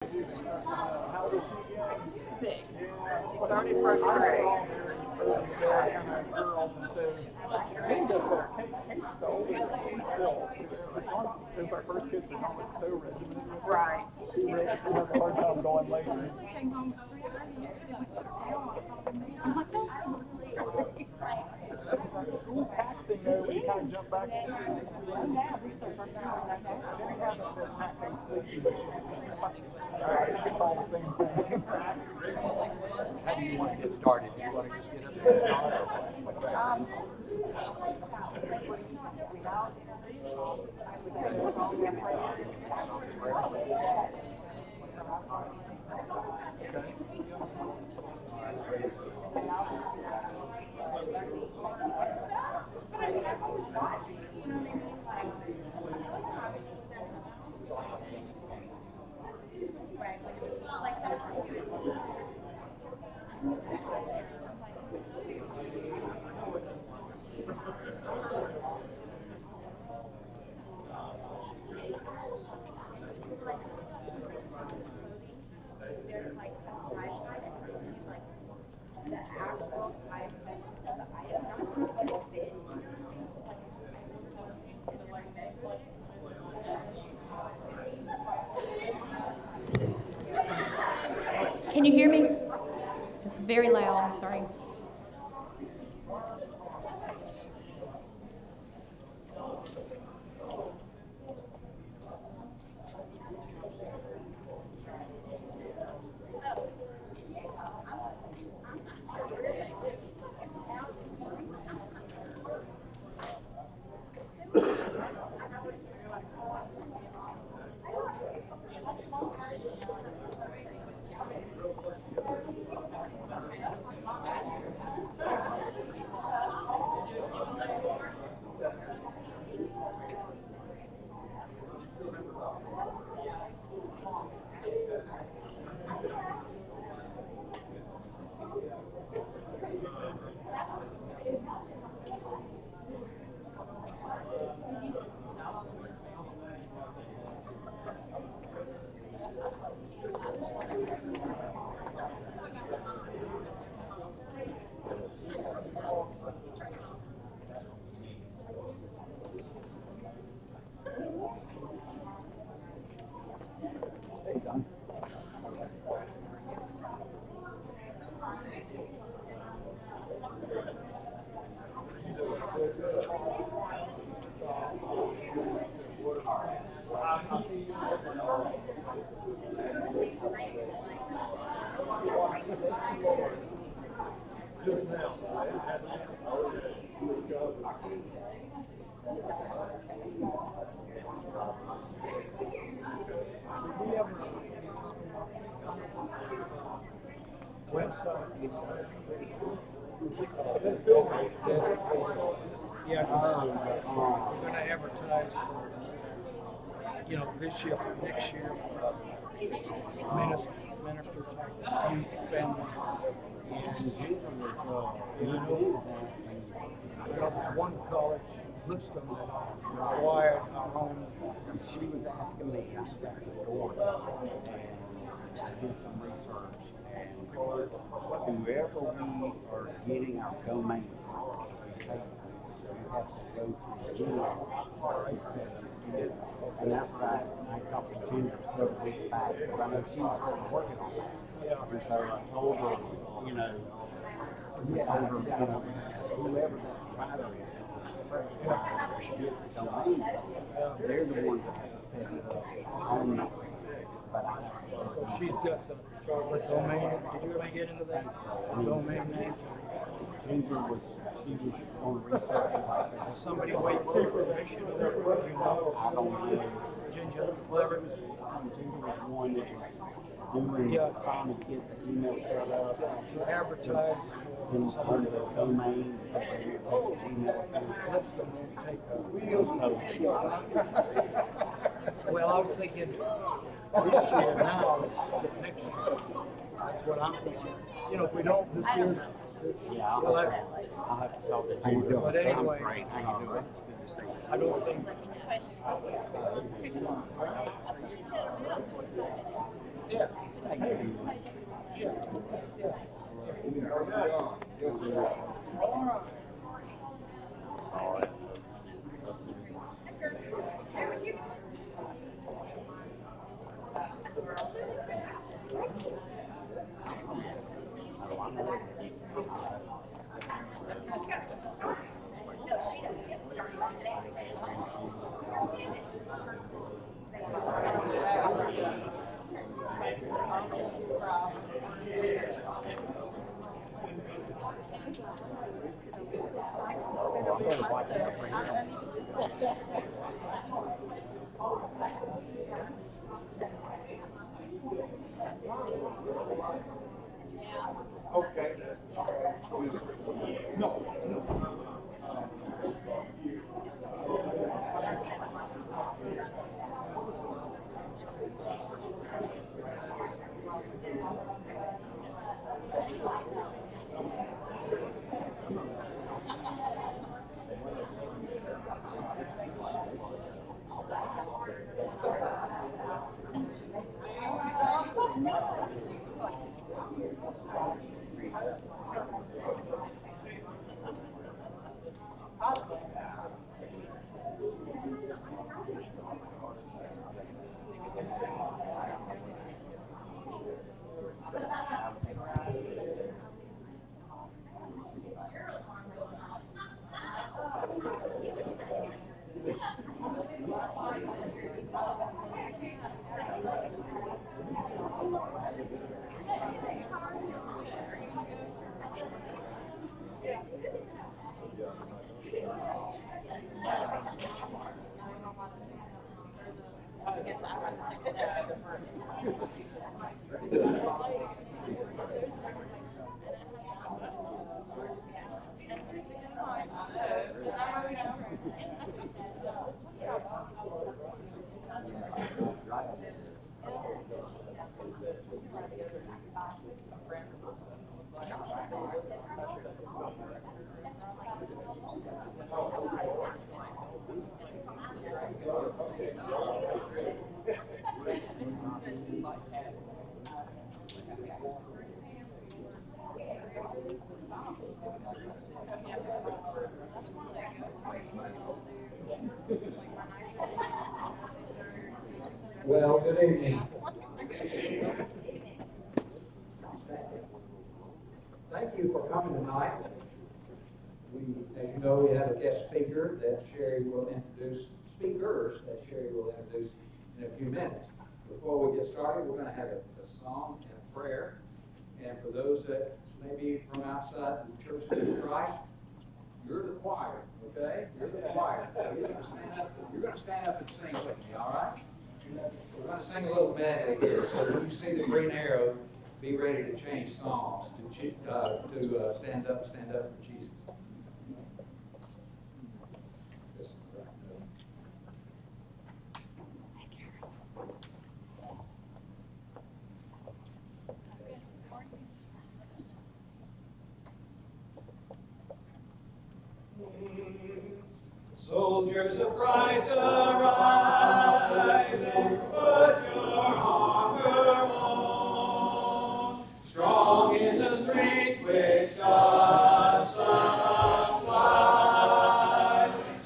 How old is she again? She's six. Yeah. She started first I grade. saw very early kind of girls, and so Kate does better. Kate's the oldest, but she's still. It was our first kid, so Dawn was so regimented with her. Right. She had a hard time going later. They came home at 3:30 yesterday and put her down. I called them there. I'm like, no, I don't want to stay. School's taxing though when you kind of jump back into it. No doubt. This is their first time right now. Jenny hasn't been acting sleepy, but she's just been fussy. So I think it's all the same thing. How do you want to get started? Do you want to just get up and start? Can you hear me? It's very loud, I'm sorry. Yeah, we're going to advertise for, this year, for next year, minister type youth family. And there's one college, Lipscomb, that acquired our home. She was asking me, I got the door and I did some research, and whoever we are getting our domain from, we have to go through Gmail. And that's right, I talked to Ginger several weeks back, because I know she was starting working on it. And so I told her, whoever that provider is, get the domain, they're the ones that have to set it up on the but So she's got the Charlotte domain. Did you ever get into that domain name? Ginger she was on research about that. Does somebody wait for permission? Or do you know? I don't know. Ginger Clever? Ginger was one that was doing, trying to get the email set up. To advertise And for under somebody. the domain, Gmail. Let's the moon take Well, I was thinking this year now, next year. That's what I'm thinking. If we don't this year, Yeah, we'll have, I'll have to talk to How you Ginger. doing? But anyway, I'm great. How you doing? It's good to see you. I don't think. Yeah. Okay. No. Well, good evening. Thank you for coming tonight. As you know, we have a guest speaker that Sherry will introduce, speakers that Sherry will introduce in a few minutes. Before we get started, we're going to have a song and a prayer. And for those that may be from outside the Church of Christ, you're the choir, okay? You're the choir. So you're going to stand up and sing with me, all right? We're going to sing a little medley here, so when you see the green arrow, be ready to change songs, to stand up for Jesus. Soldiers of Christ, arise and put your armor on. Strong in the strength which God supplies.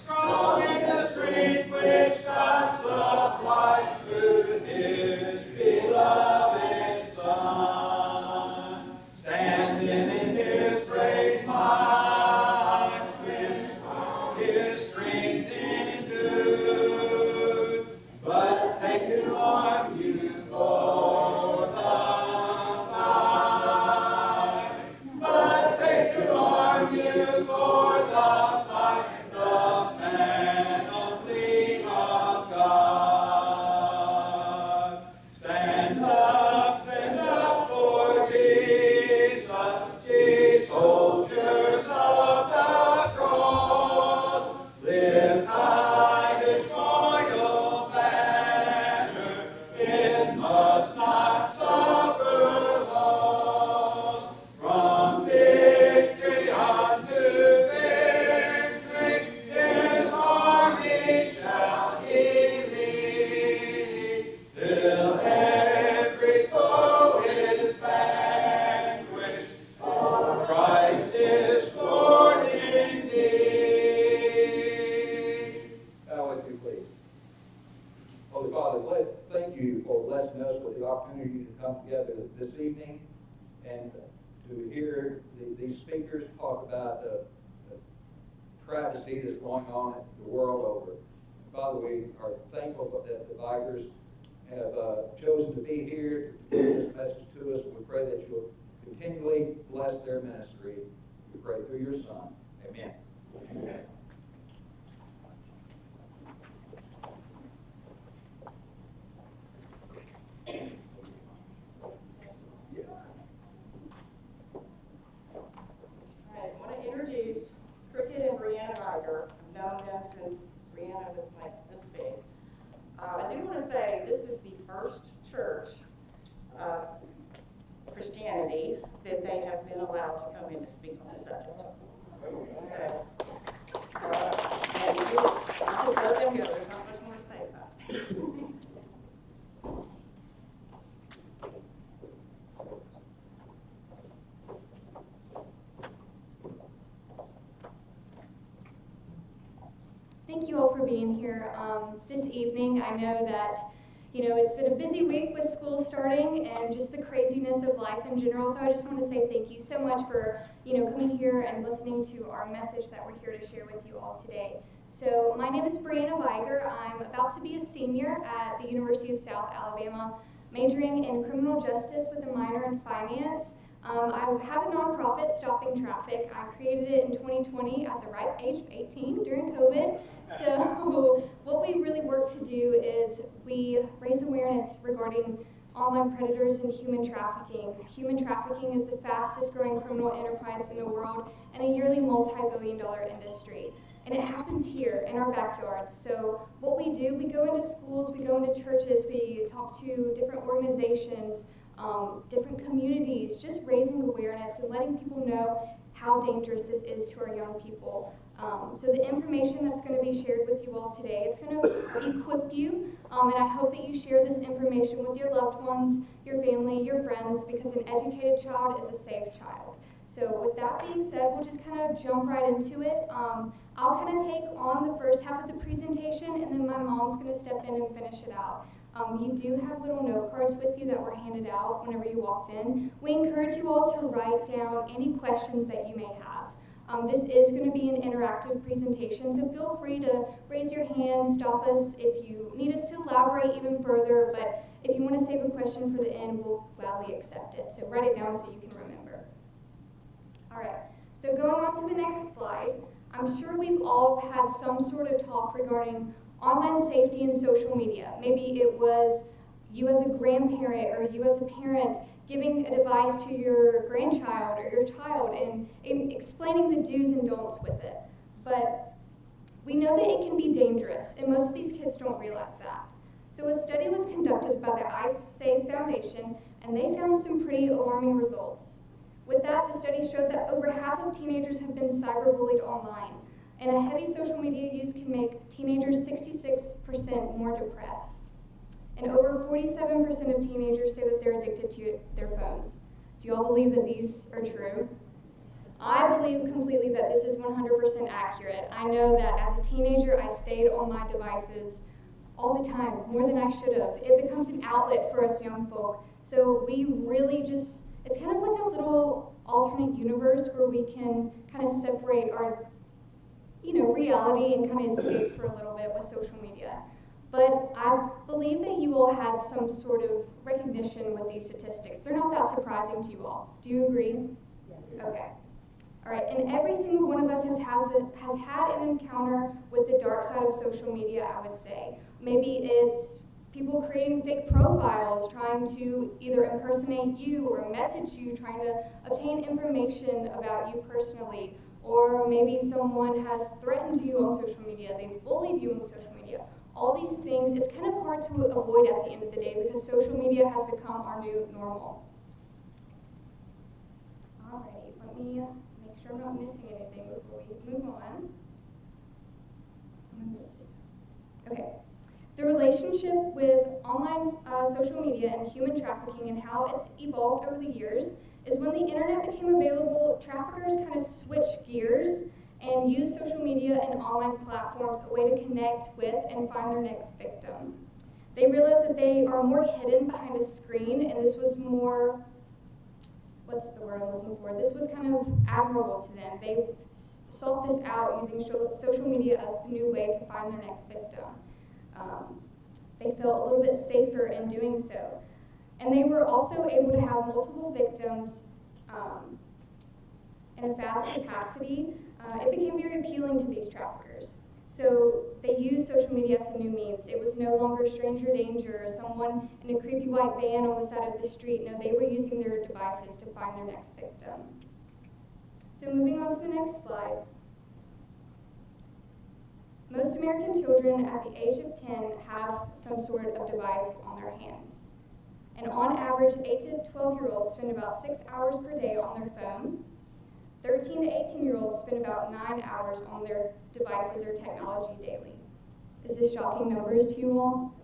Strong in the strength which God supplies through His beloved Son. Standing in His great might. His strength endures. opportunity to come together this evening and to hear these speakers talk about the travesty that's going on the world over. By the way, we are thankful that the Vigers have chosen to be here to give this message to us. We pray that you'll continually bless their ministry. We pray through your Son. Amen. Amen. I want to introduce Cricket and Brianna Ryder. I've known them since Brianna was like this big. I do want to say this is the first church of Christianity that they have been allowed to come in to speak on the subject. So, and I'll just let them go. There's not much more to say about it. Thank you all for being here this evening. I know that, it's been a busy week with school starting and just the craziness of life in general. So I just want to say thank you so much for, coming here and listening to our message that we're here to share with you all today. So my name is Brianna Viger. I'm about to be a senior at the University of South Alabama, majoring in criminal justice with a minor in finance. I have a nonprofit, Stopping Traffic. I created it in 2020 at the ripe age of 18 during COVID. So what we really work to do is we raise awareness regarding online predators and human trafficking. Human trafficking is the fastest growing criminal enterprise in the world and a yearly multi-billion-dollar industry. And it happens here in our backyards. So what we do, we go into schools, we go into churches, we talk to different organizations, different communities, just raising awareness and letting people know how dangerous this is to our young people. So the information that's going to be shared with you all today, it's going to equip you, and I hope that you share this information with your loved ones, your family, your friends, because an educated child is a safe child. So with that being said, we'll just kind of jump right into it. I'll kind of take on the first half of the presentation, and then my mom's going to step in and finish it out. You do have little note cards with you that were handed out whenever you walked in. We encourage you all to write down any questions that you may have. This is going to be an interactive presentation, so feel free to raise your hand, stop us if you need us to elaborate even further, but if you want to save a question for the end, we'll gladly accept it. So write it down so you can remember. All right, so going on to the next slide, I'm sure we've all had some sort of talk regarding online safety and social media. Maybe it was you as a grandparent or you as a parent giving a device to your grandchild or your child and explaining the do's and don'ts with it. But we know that it can be dangerous, and most of these kids don't realize that. So a study was conducted by the iSafe Foundation, and they found some pretty alarming results. With that, the study showed that over half of teenagers have been cyberbullied online, and a heavy social media use can make teenagers 66% more depressed. And over 47% of teenagers say that they're addicted to their phones. Do you all believe that these are true? I believe completely that this is 100% accurate. I know that as a teenager, I stayed on my devices all the time, more than I should have. It becomes an outlet for us young folk. So we really just, it's kind of like a little alternate universe where we can kind of separate our reality and kind of escape for a little bit with social media. But I believe that you all had some sort of recognition with these statistics. They're not that surprising to you all. Do you agree? Yes. Okay. All right, and every single one of us has had an encounter with the dark side of social media, I would say. Maybe it's people creating fake profiles, trying to either impersonate you or message you, trying to obtain information about you personally. Or maybe someone has threatened you on social media, they've bullied you on social media. All these things, it's kind of hard to avoid at the end of the day because social media has become our new normal. Alrighty, let me make sure I'm not missing anything before we move on. Okay. The relationship with online social media and human trafficking and how it's evolved over the years is when the internet became available, traffickers kind of switched gears and use social media and online platforms a way to connect with and find their next victim. They realized that they are more hidden behind a screen, and this was more, what's the word I'm looking for? This was kind of admirable to them. They sought this out using social media as the new way to find their next victim. They felt a little bit safer in doing so. And they were also able to have multiple victims in a fast capacity. It became very appealing to these traffickers. So they used social media as a new means. It was no longer stranger danger or someone in a creepy white van on the side of the street. No, they were using their devices to find their next victim. So moving on to the next slide. Most American children at the age of 10 have some sort of device on their hands. And on average, 8 to 12-year-olds spend about 6 hours per day on their phone. 13 to 18-year-olds spend about 9 hours on their devices or technology daily. Is this shocking numbers to you all?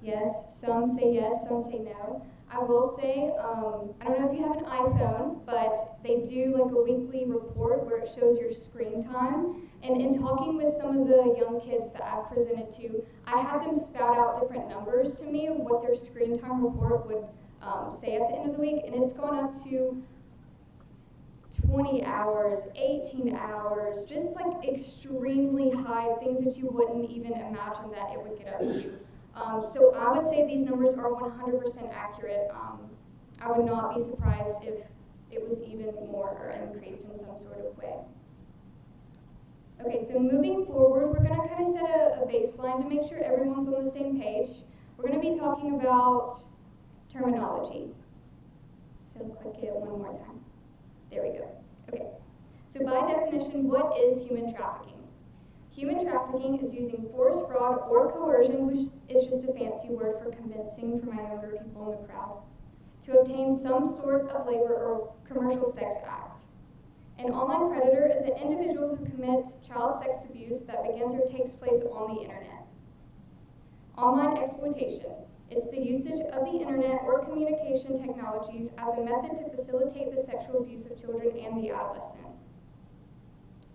Yes, some say yes, some say no. I will say, I don't know if you have an iPhone, but they do like a weekly report where it shows your screen time. And in talking with some of the young kids that I've presented to, I had them spout out different numbers to me of what their screen time report would say at the end of the week, and it's gone up to 20 hours, 18 hours, just like extremely high, things that you wouldn't even imagine that it would get up to. So I would say these numbers are 100% accurate. I would not be surprised if it was even more or increased in some sort of way. Okay, so moving forward, we're going to kind of set a baseline to make sure everyone's on the same page. We're going to be talking about terminology. So click it one more time. There we go. Okay, so by definition, what is human trafficking? Human trafficking is using force, fraud, or coercion, which is just a fancy word for convincing for my younger people in the crowd, to obtain some sort of labor or commercial sex act. An online predator is an individual who commits child sex abuse that begins or takes place on the internet. Online exploitation. It's the usage of the internet or communication technologies as a method to facilitate the sexual abuse of children and the adolescent.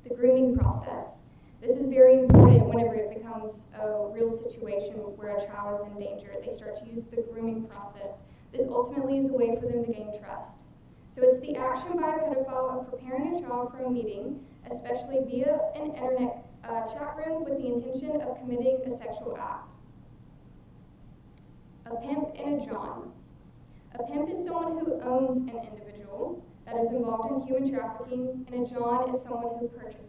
The grooming process. This is very important whenever it becomes a real situation where a child is in danger. They start to use the grooming process. This ultimately is a way for them to gain trust. So it's the action by a pedophile of preparing a child for a meeting, especially via an internet chat room with the intention of committing a sexual act. A pimp and a John. A pimp is someone who owns an individual that is involved in human trafficking, and a John is someone who purchases.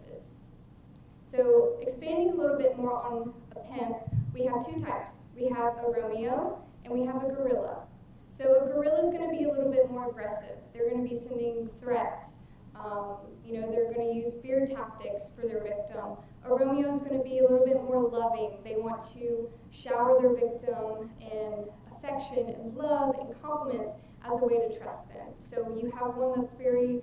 So expanding a little bit more on a pimp, we have two types. We have a Romeo and we have a guerrilla. So a guerrilla is going to be a little bit more aggressive. They're going to be sending threats. They're going to use fear tactics for their victim. A Romeo is going to be a little bit more loving. They want to shower their victim in affection and love and compliments as a way to trust them. So you have one that's very,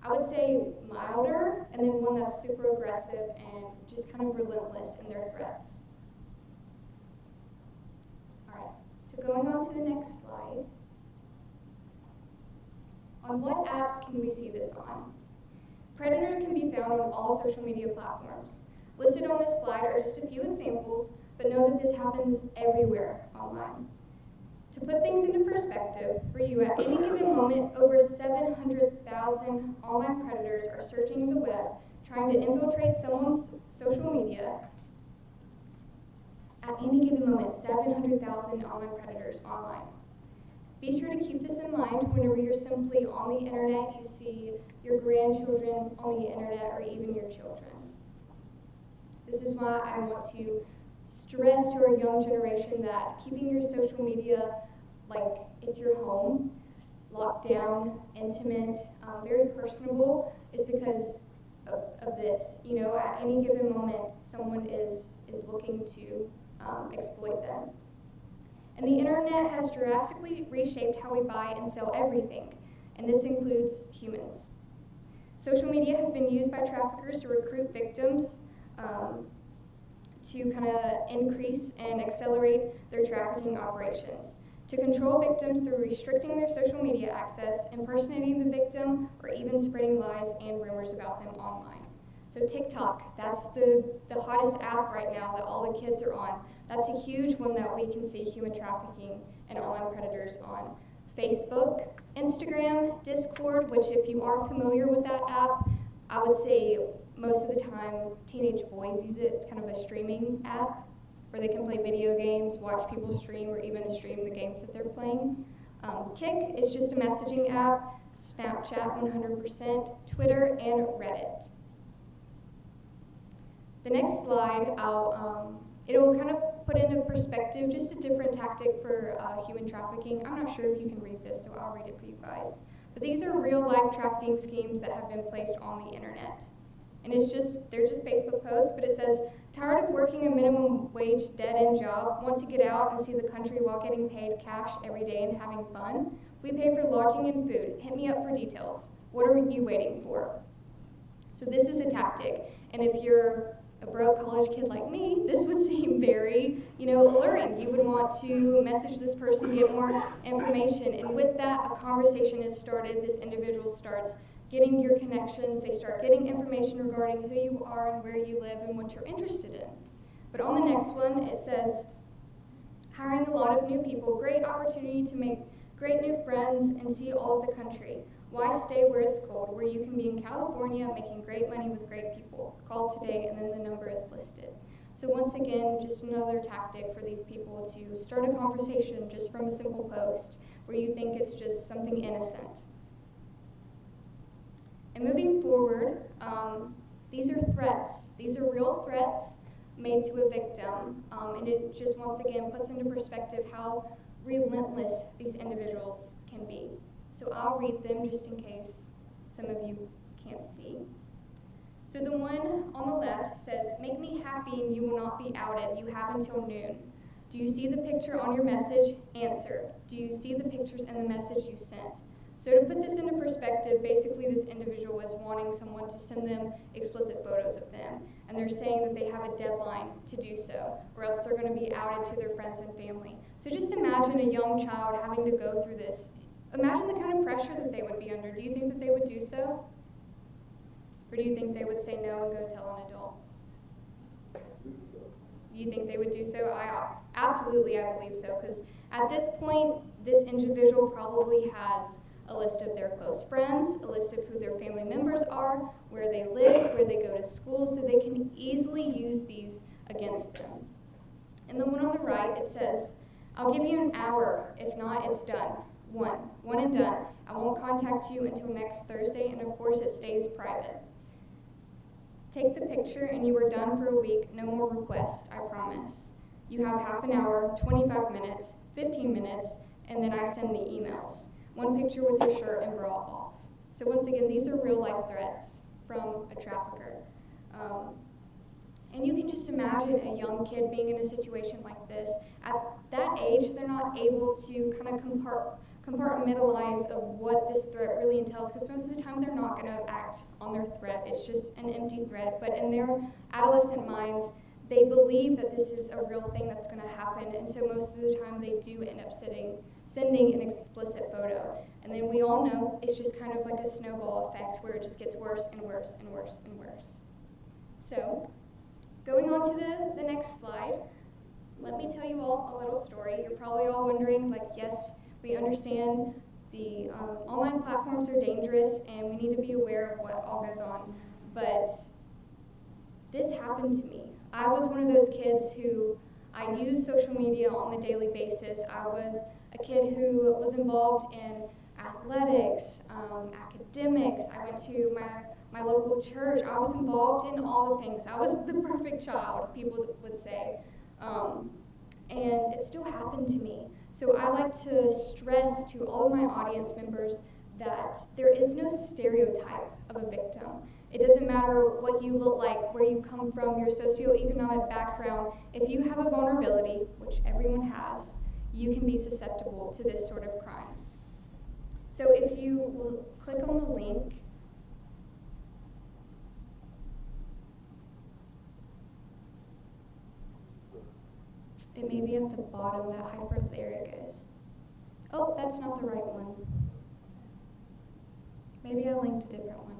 I would say, milder, and then one that's super aggressive and just kind of relentless in their threats. All right, so going on to the next slide. On what apps can we see this on? Predators can be found on all social media platforms. Listed on this slide are just a few examples, but know that this happens everywhere online. To put things into perspective, for you, at any given moment, over 700,000 online predators are searching the web, trying to infiltrate someone's social media. At any given moment, 700,000 online predators online. Be sure to keep this in mind whenever you're simply on the internet, you see your grandchildren on the internet, or even your children. This is why I want to stress to our young generation that keeping your social media like it's your home, locked down, intimate, very personable, is because of this. At any given moment, someone is looking to exploit them. And the internet has drastically reshaped how we buy and sell everything, and this includes humans. Social media has been used by traffickers to recruit victims to kind of increase and accelerate their trafficking operations, to control victims through restricting their social media access, impersonating the victim, or even spreading lies and rumors about them online. So TikTok, that's the hottest app right now that all the kids are on. That's a huge one that we can see human trafficking and online predators on. Facebook, Instagram, Discord, which if you aren't familiar with that app, I would say most of the time teenage boys use it. It's kind of a streaming app where they can play video games, watch people stream, or even stream the games that they're playing. Kik is just a messaging app, Snapchat 100%, Twitter, and Reddit. The next slide, it'll kind of put into perspective just a different tactic for human trafficking. I'm not sure if you can read this, so I'll read it for you guys. But these are real-life trafficking schemes that have been placed on the internet. And they're just Facebook posts, but it says, tired of working a minimum wage dead-end job, want to get out and see the country while getting paid cash every day and having fun? We pay for lodging and food. Hit me up for details. What are you waiting for? So this is a tactic, and if you're a broke college kid like me, this would seem very, alluring. You would want to message this person, get more information, and with that, a conversation is started. This individual starts getting your connections, they start getting information regarding who you are and where you live and what you're interested in. But on the next one, it says, hiring a lot of new people, great opportunity to make great new friends and see all of the country. Why stay where it's cold, where you can be in California making great money with great people? Call today, and then the number is listed. So once again, just another tactic for these people to start a conversation just from a simple post where you think it's just something innocent. And moving forward, these are threats. These are real threats made to a victim, and it just once again puts into perspective how relentless these individuals can be. So I'll read them just in case some of you can't see. So the one on the left says, make me happy and you will not be outed. You have until noon. Do you see the picture on your message? Answer. Do you see the pictures in the message you sent? So to put this into perspective, basically this individual is wanting someone to send them explicit photos of them. And they're saying that they have a deadline to do so, or else they're going to be outed to their friends and family. So just imagine a young child having to go through this. Imagine the kind of pressure that they would be under. Do you think that they would do so? Or do you think they would say no and go tell an adult? Do you think they would do so? Absolutely, I believe so, because at this point, this individual probably has a list of their close friends, a list of who their family members are, where they live, where they go to school, so they can easily use these against them. And the one on the right, it says, I'll give you an hour. If not, it's done. One and done. I won't contact you until next Thursday, and of course it stays private. Take the picture and you are done for a week. No more requests, I promise. You have half an hour, 25 minutes, 15 minutes, and then I send the emails. One picture with your shirt and bra off. So once again, these are real life threats from a trafficker. And you can just imagine a young kid being in a situation like this. At that age, they're not able to kind of compartmentalize of what this threat really entails, because most of the time they're not going to act on their threat. It's just an empty threat. But in their adolescent minds, they believe that this is a real thing that's going to happen, and so most of the time they do end up sending an explicit photo. And then we all know it's just kind of like a snowball effect where it just gets worse and worse and worse and worse. So, going on to the next slide, let me tell you all a little story. You're probably all wondering, like, yes, we understand the online platforms are dangerous and we need to be aware of what all goes on, but this happened to me. I was one of those kids who, I used social media on a daily basis. I was a kid who was involved in athletics, academics. I went to my local church. I was involved in all the things. I was the perfect child, people would say. And it still happened to me. So I like to stress to all of my audience members that there is no stereotype of a victim. It doesn't matter what you look like, where you come from, your socioeconomic background. If you have a vulnerability, which everyone has, you can be susceptible to this sort of crime. So if you will click on the link, it may be at the bottom, that hyperlink, there it goes. Oh, that's not the right one. Maybe I linked a different one.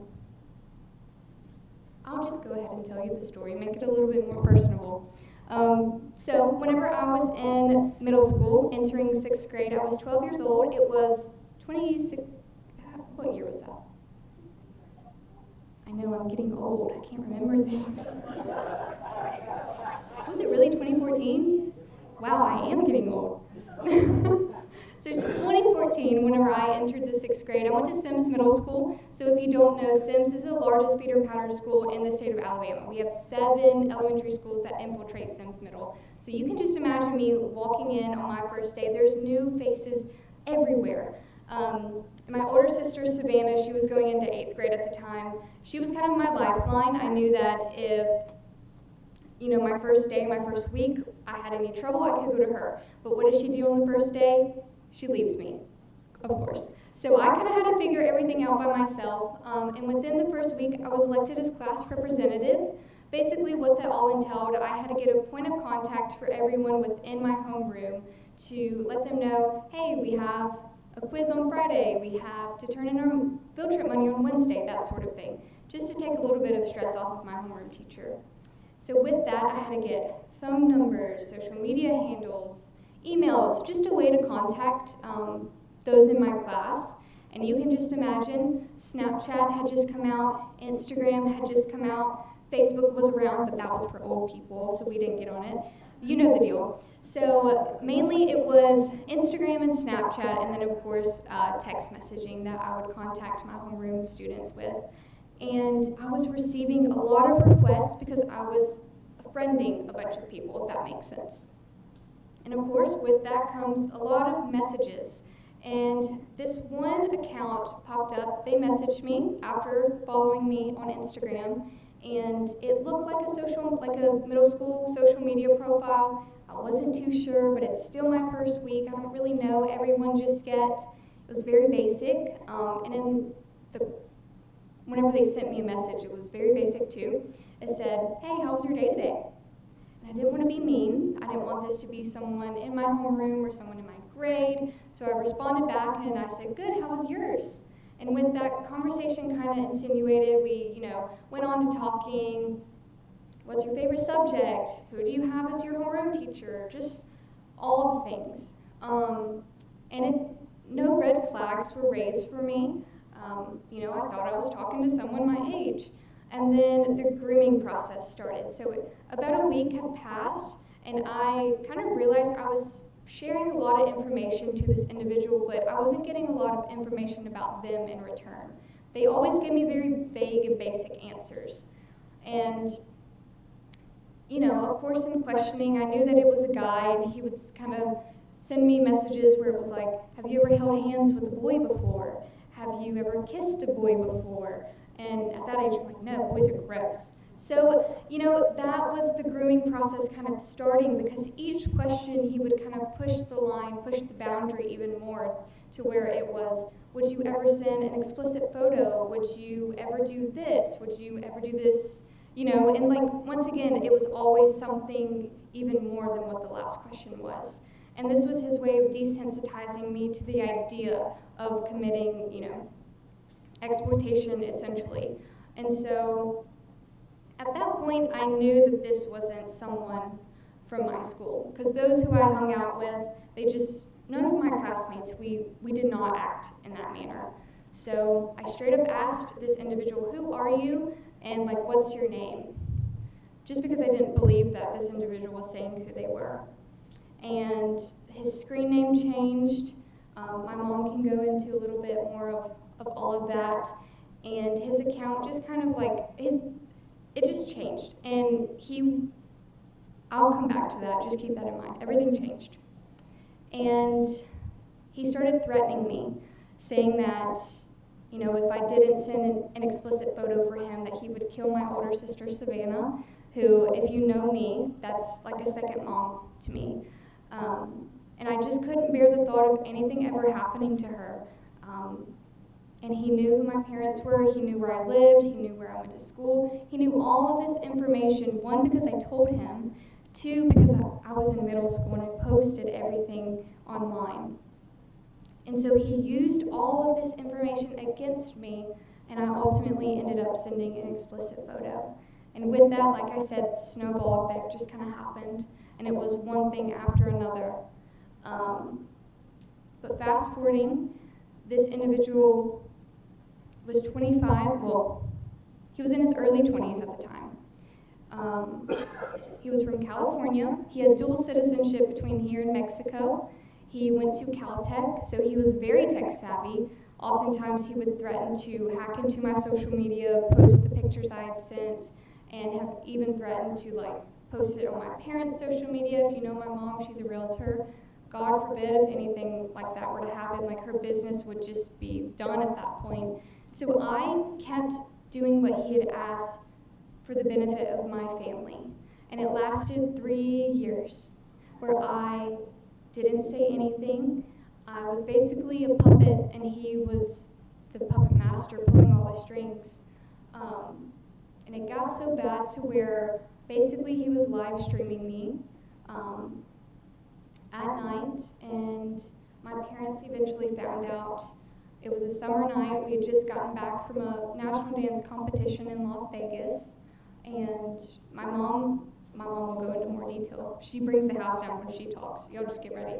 I'll just go ahead and tell you the story, make it a little bit more personable. So whenever I was in middle school, entering 6th grade, I was 12 years old. It was 26, what year was that? I know I'm getting old. I can't remember things. Was it really 2014? Wow, I am getting old. So 2014, whenever I entered the 6th grade, I went to Sims Middle School. So if you don't know, Sims is the largest feeder pattern school in the state of Alabama. We have 7 elementary schools that infiltrate Sims Middle. So you can just imagine me walking in on my first day. There's new faces everywhere. My older sister, Savannah, she was going into 8th grade at the time. She was kind of my lifeline. I knew that if, my first day, my first week, I had any trouble, I could go to her. But what does she do on the first day? She leaves me, of course. So I kind of had to figure everything out by myself. And within the first week, I was elected as class representative. Basically what that all entailed, I had to get a point of contact for everyone within my homeroom to let them know, hey, we have a quiz on Friday, we have to turn in our field trip money on Wednesday, that sort of thing, just to take a little bit of stress off of my homeroom teacher. So with that, I had to get phone numbers, social media handles, emails, just a way to contact those in my class. And you can just imagine, Snapchat had just come out, Instagram had just come out, Facebook was around, but that was for old people, so we didn't get on it. You know the deal. So mainly it was Instagram and Snapchat, and then of course text messaging that I would contact my homeroom students with. And I was receiving a lot of requests because I was friending a bunch of people, if that makes sense. And of course, with that comes a lot of messages. And this one account popped up. They messaged me after following me on Instagram, and it looked like a middle school social media profile. I wasn't too sure, but it's still my first week. I don't really know everyone just yet. It was very basic, and then whenever they sent me a message, it was very basic too. It said, hey, how was your day today? And I didn't want to be mean. I didn't want this to be someone in my homeroom or someone in my grade. So I responded back and I said, good, how was yours? And with that conversation kind of insinuated, we, went on to talking, what's your favorite subject? Who do you have as your homeroom teacher? Just all the things. No red flags were raised for me. I thought I was talking to someone my age. And then the grooming process started. So about a week had passed, and I kind of realized I was sharing a lot of information to this individual, but I wasn't getting a lot of information about them in return. They always gave me very vague and basic answers. And, of course in questioning, I knew that it was a guy, and he would kind of send me messages where it was like, have you ever held hands with a boy before? Have you ever kissed a boy before? And at that age, I'm like, no, boys are gross. So, that was the grooming process kind of starting, because each question he would kind of push the line, push the boundary even more to where it was, would you ever send an explicit photo? Would you ever do this? Would you ever do this? And once again, it was always something even more than what the last question was. And this was his way of desensitizing me to the idea of committing, exploitation, essentially. And so at that point, I knew that this wasn't someone from my school, because those who I hung out with, none of my classmates, we did not act in that manner. So I straight up asked this individual, who are you, and what's your name? Just because I didn't believe that this individual was saying who they were. And his screen name changed. My mom can go into a little bit more of all of that. And his account just kind of it just changed. And I'll come back to that, just keep that in mind. Everything changed. And he started threatening me, saying that, if I didn't send an explicit photo for him, that he would kill my older sister, Savannah, who, if you know me, that's like a second mom to me. And I just couldn't bear the thought of anything ever happening to her. And he knew who my parents were, he knew where I lived, he knew where I went to school. He knew all of this information, one, because I told him, two, because I was in middle school and I posted everything online. And so he used all of this information against me, and I ultimately ended up sending an explicit photo. And with that, like I said, the snowball effect just kind of happened, and it was one thing after another. But fast forwarding, this individual was 25, well, he was in his early 20s at the time. He was from California. He had dual citizenship between here and Mexico. He went to Caltech, so he was very tech savvy. Oftentimes he would threaten to hack into my social media, post the pictures I had sent, and have even threatened to post it on my parents' social media. If you know my mom, she's a realtor. God forbid if anything like that were to happen, her business would just be done at that point. So I kept doing what he had asked for the benefit of my family. And it lasted 3 years where I didn't say anything. I was basically a puppet, and he was the puppet master pulling all the strings. And it got so bad to where basically he was live streaming me at night, and my parents eventually found out. It was a summer night. We had just gotten back from a national dance competition in Las Vegas, and my mom will go into more detail. She brings the house down when she talks. Y'all just get ready.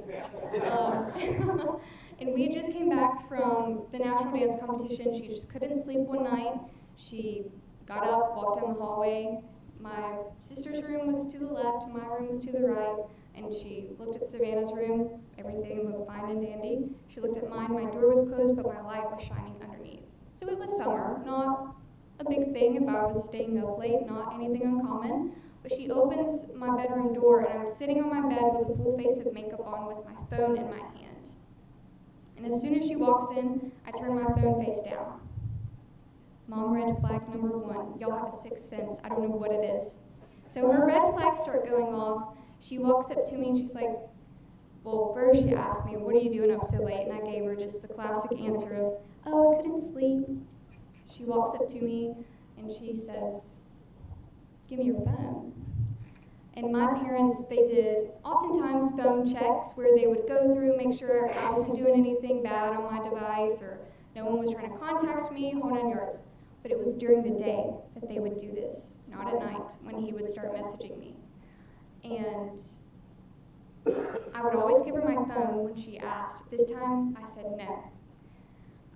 And we just came back from the national dance competition. She just couldn't sleep one night. She got up, walked down the hallway. My sister's room was to the left, my room was to the right, and she looked at Savannah's room. Everything looked fine and dandy. She looked at mine. My door was closed, but my light was shining underneath. So it was summer, not a big thing if I was staying up late, not anything uncommon. But she opens my bedroom door, and I'm sitting on my bed with a full face of makeup on with my phone in my hand. And as soon as she walks in, I turn my phone face down. Mom, red flag number 1. Y'all have a sixth sense. I don't know what it is. So her red flags start going off. She walks up to me and she's like, well, first she asked me, what are you doing up so late? And I gave her just the classic answer of, oh, I couldn't sleep. She walks up to me and she says, give me your phone. And my parents, they did oftentimes phone checks where they would go through, make sure I wasn't doing anything bad on my device or no one was trying to contact me, whole 9 yards. But it was during the day that they would do this, not at night when he would start messaging me. And I would always give her my phone when she asked. This time I said no.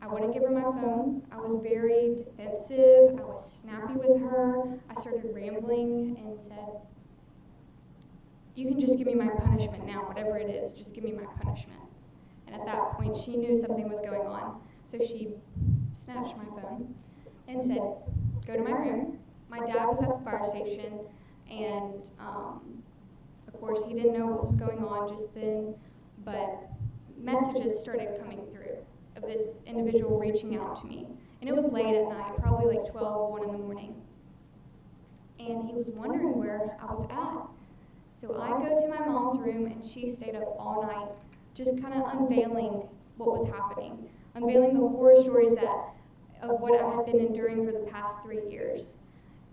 I wouldn't give her my phone. I was very defensive. I was snappy with her. I started rambling and said, you can just give me my punishment now, whatever it is, just give me my punishment. And at that point, she knew something was going on. So she snatched my phone and said, go to my room. My dad was at the fire station, and of course, he didn't know what was going on just then, but messages started coming through of this individual reaching out to me. And it was late at night, probably like 12, 1 in the morning. And he was wondering where I was at. So I go to my mom's room, and she stayed up all night, just kind of unveiling what was happening, unveiling the horror stories of what I had been enduring for the past 3 years.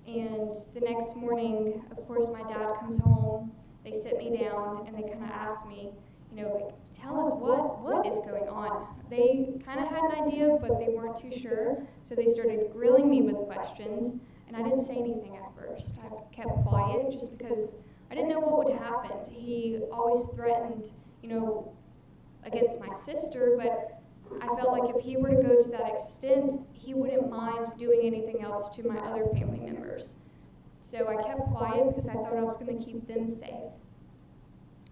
And the next morning, of course, my dad comes home, they sit me down, and they kind of ask me, tell us what is going on. They kind of had an idea, but they weren't too sure, so they started grilling me with questions, and I didn't say anything at first. I kept quiet just because I didn't know what would happen. He always threatened, against my sister, but I felt like if he were to go to that extent, he wouldn't mind doing anything else to my other family members. So I kept quiet because I thought I was going to keep them safe.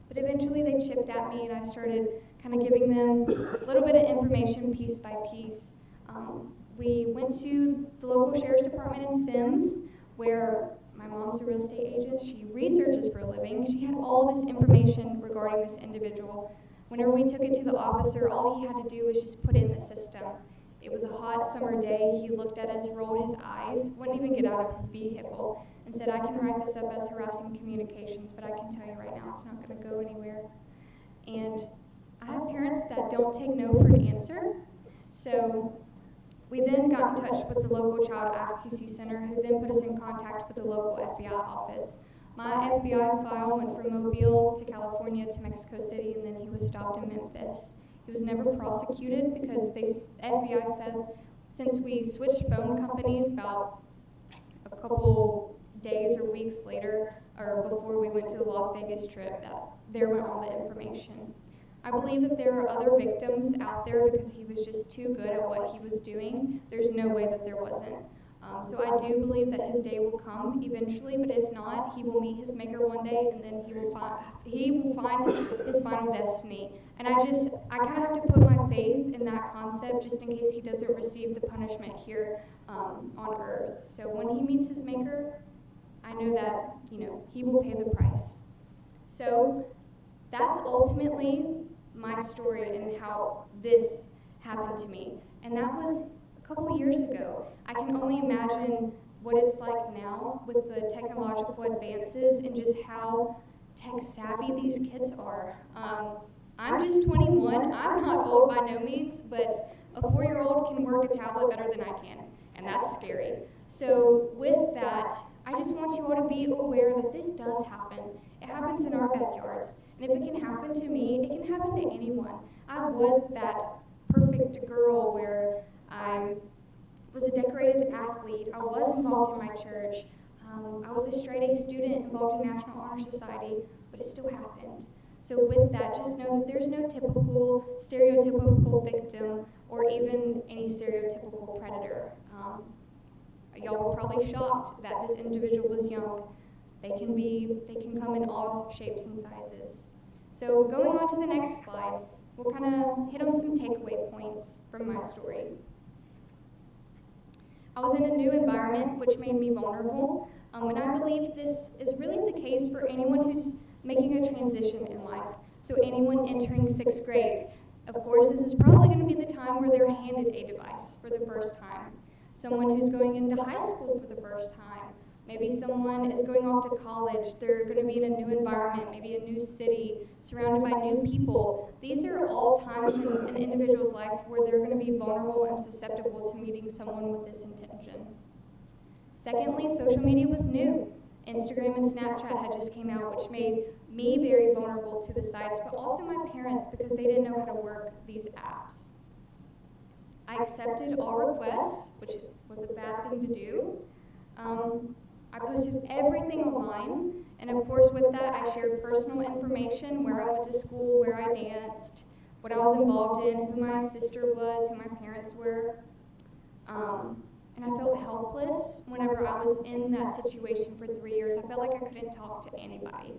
But eventually they chipped at me, and I started kind of giving them a little bit of information piece by piece. We went to the local sheriff's department in Sims, where my mom's a real estate agent. She researches for a living. She had all this information regarding this individual. Whenever we took it to the officer, all he had to do was just put in the system. It was a hot summer day. He looked at us, rolled his eyes, wouldn't even get out of his vehicle, and said, I can write this up as harassing communications, but I can tell you right now it's not going to go anywhere. And I have parents that don't take no for an answer. So we then got in touch with the local child advocacy center, who then put us in contact with the local FBI office. My FBI file went from Mobile to California to Mexico City, and then he was stopped in Memphis. He was never prosecuted because FBI said since we switched phone companies about a couple days or weeks later, or before we went to the Las Vegas trip, that there went all the information. I believe that there are other victims out there because he was just too good at what he was doing. There's no way that there wasn't. So I do believe that his day will come eventually, but if not, he will meet his maker one day, and then he will find his final destiny. And I kind of have to put my faith in that concept just in case he doesn't receive the punishment here on earth. So when he meets his maker, I know that, he will pay the price. So that's ultimately my story and how this happened to me. And that was a couple years ago. I can only imagine what it's like now with the technological advances and just how tech savvy these kids are. I'm just 21. I'm not old by no means, but a 4-year-old can work a tablet better than I can, and that's scary. So with that, I just want you all to be aware that this does happen. It happens in our backyards. And if it can happen to me, it can happen to anyone. I was that perfect girl where I was a decorated athlete. I was involved in my church. I was a straight A student involved in National Honor Society, but it still happened. So with that, just know that there's no typical, stereotypical victim or even any stereotypical predator. Y'all were probably shocked that this individual was young. They can come in all shapes and sizes. So going on to the next slide, we'll kind of hit on some takeaway points from my story. I was in a new environment, which made me vulnerable, and I believe this is really the case for anyone who's making a transition in life. So anyone entering 6th grade, of course, this is probably going to be the time where they're handed a device for the first time. Someone who's going into high school for the first time. Maybe someone is going off to college. They're going to be in a new environment, maybe a new city, surrounded by new people. These are all times in an individual's life where they're going to be vulnerable and susceptible to meeting someone with this intention. Secondly, social media was new. Instagram and Snapchat had just came out, which made me very vulnerable to the sites, but also my parents because they didn't know how to work these apps. I accepted all requests, which was a bad thing to do. I posted everything online, and of course with that I shared personal information, where I went to school, where I danced, what I was involved in, who my sister was, who my parents were. And I felt helpless whenever I was in that situation for 3 years. I felt like I couldn't talk to anybody.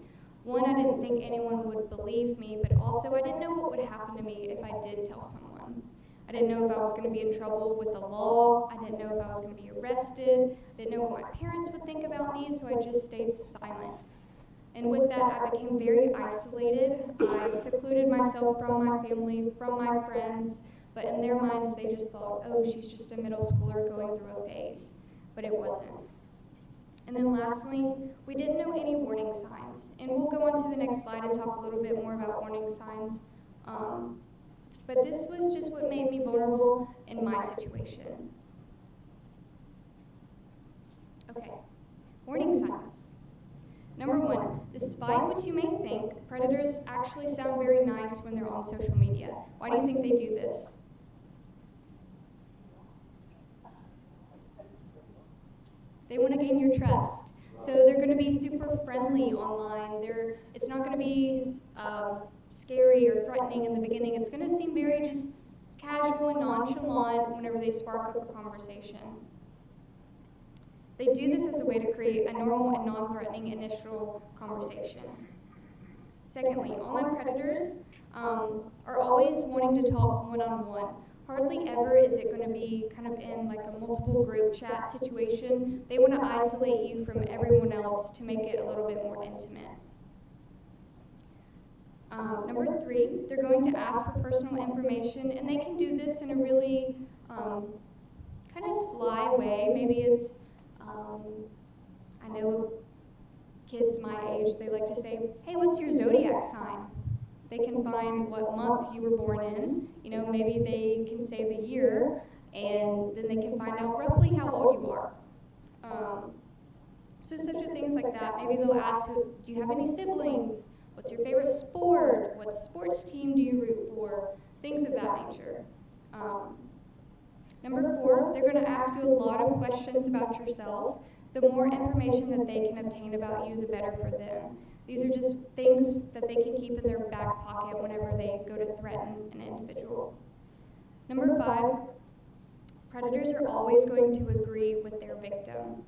One, I didn't think anyone would believe me, but also I didn't know what would happen to me if I did tell someone. I didn't know if I was going to be in trouble with the law. I didn't know if I was going to be arrested. I didn't know what my parents would think about me, so I just stayed silent. And with that, I became very isolated. I secluded myself from my family, from my friends, but in their minds, they just thought, oh, she's just a middle schooler going through a phase. But it wasn't. And then lastly, we didn't know any warning signs. And we'll go on to the next slide and talk a little bit more about warning signs. But this was just what made me vulnerable in my situation. Okay, warning signs. Number 1, despite what you may think, predators actually sound very nice when they're on social media. Why do you think they do this? They want to gain your trust. So they're going to be super friendly online. It's not going to be scary or threatening in the beginning. It's going to seem very just casual and nonchalant whenever they spark up a conversation. They do this as a way to create a normal and non-threatening initial conversation. Secondly, online predators are always wanting to talk one-on-one. Hardly ever is it going to be kind of in like a multiple group chat situation. They want to isolate you from everyone else to make it a little bit more intimate. Number 3, they're going to ask for personal information, and they can do this in a really kind of sly way. Maybe it's, I know kids my age, they like to say, hey, what's your zodiac sign? They can find what month you were born in. You know, maybe they can say the year, and then they can find out roughly how old you are. So such a things like that. Maybe they'll ask, do you have any siblings? What's your favorite sport? What sports team do you root for? Things of that nature. Number 4, they're going to ask you a lot of questions about yourself. The more information that they can obtain about you, the better for them. These are just things that they can keep in their back pocket whenever they go to threaten an individual. Number 5, predators are always going to agree with their victim.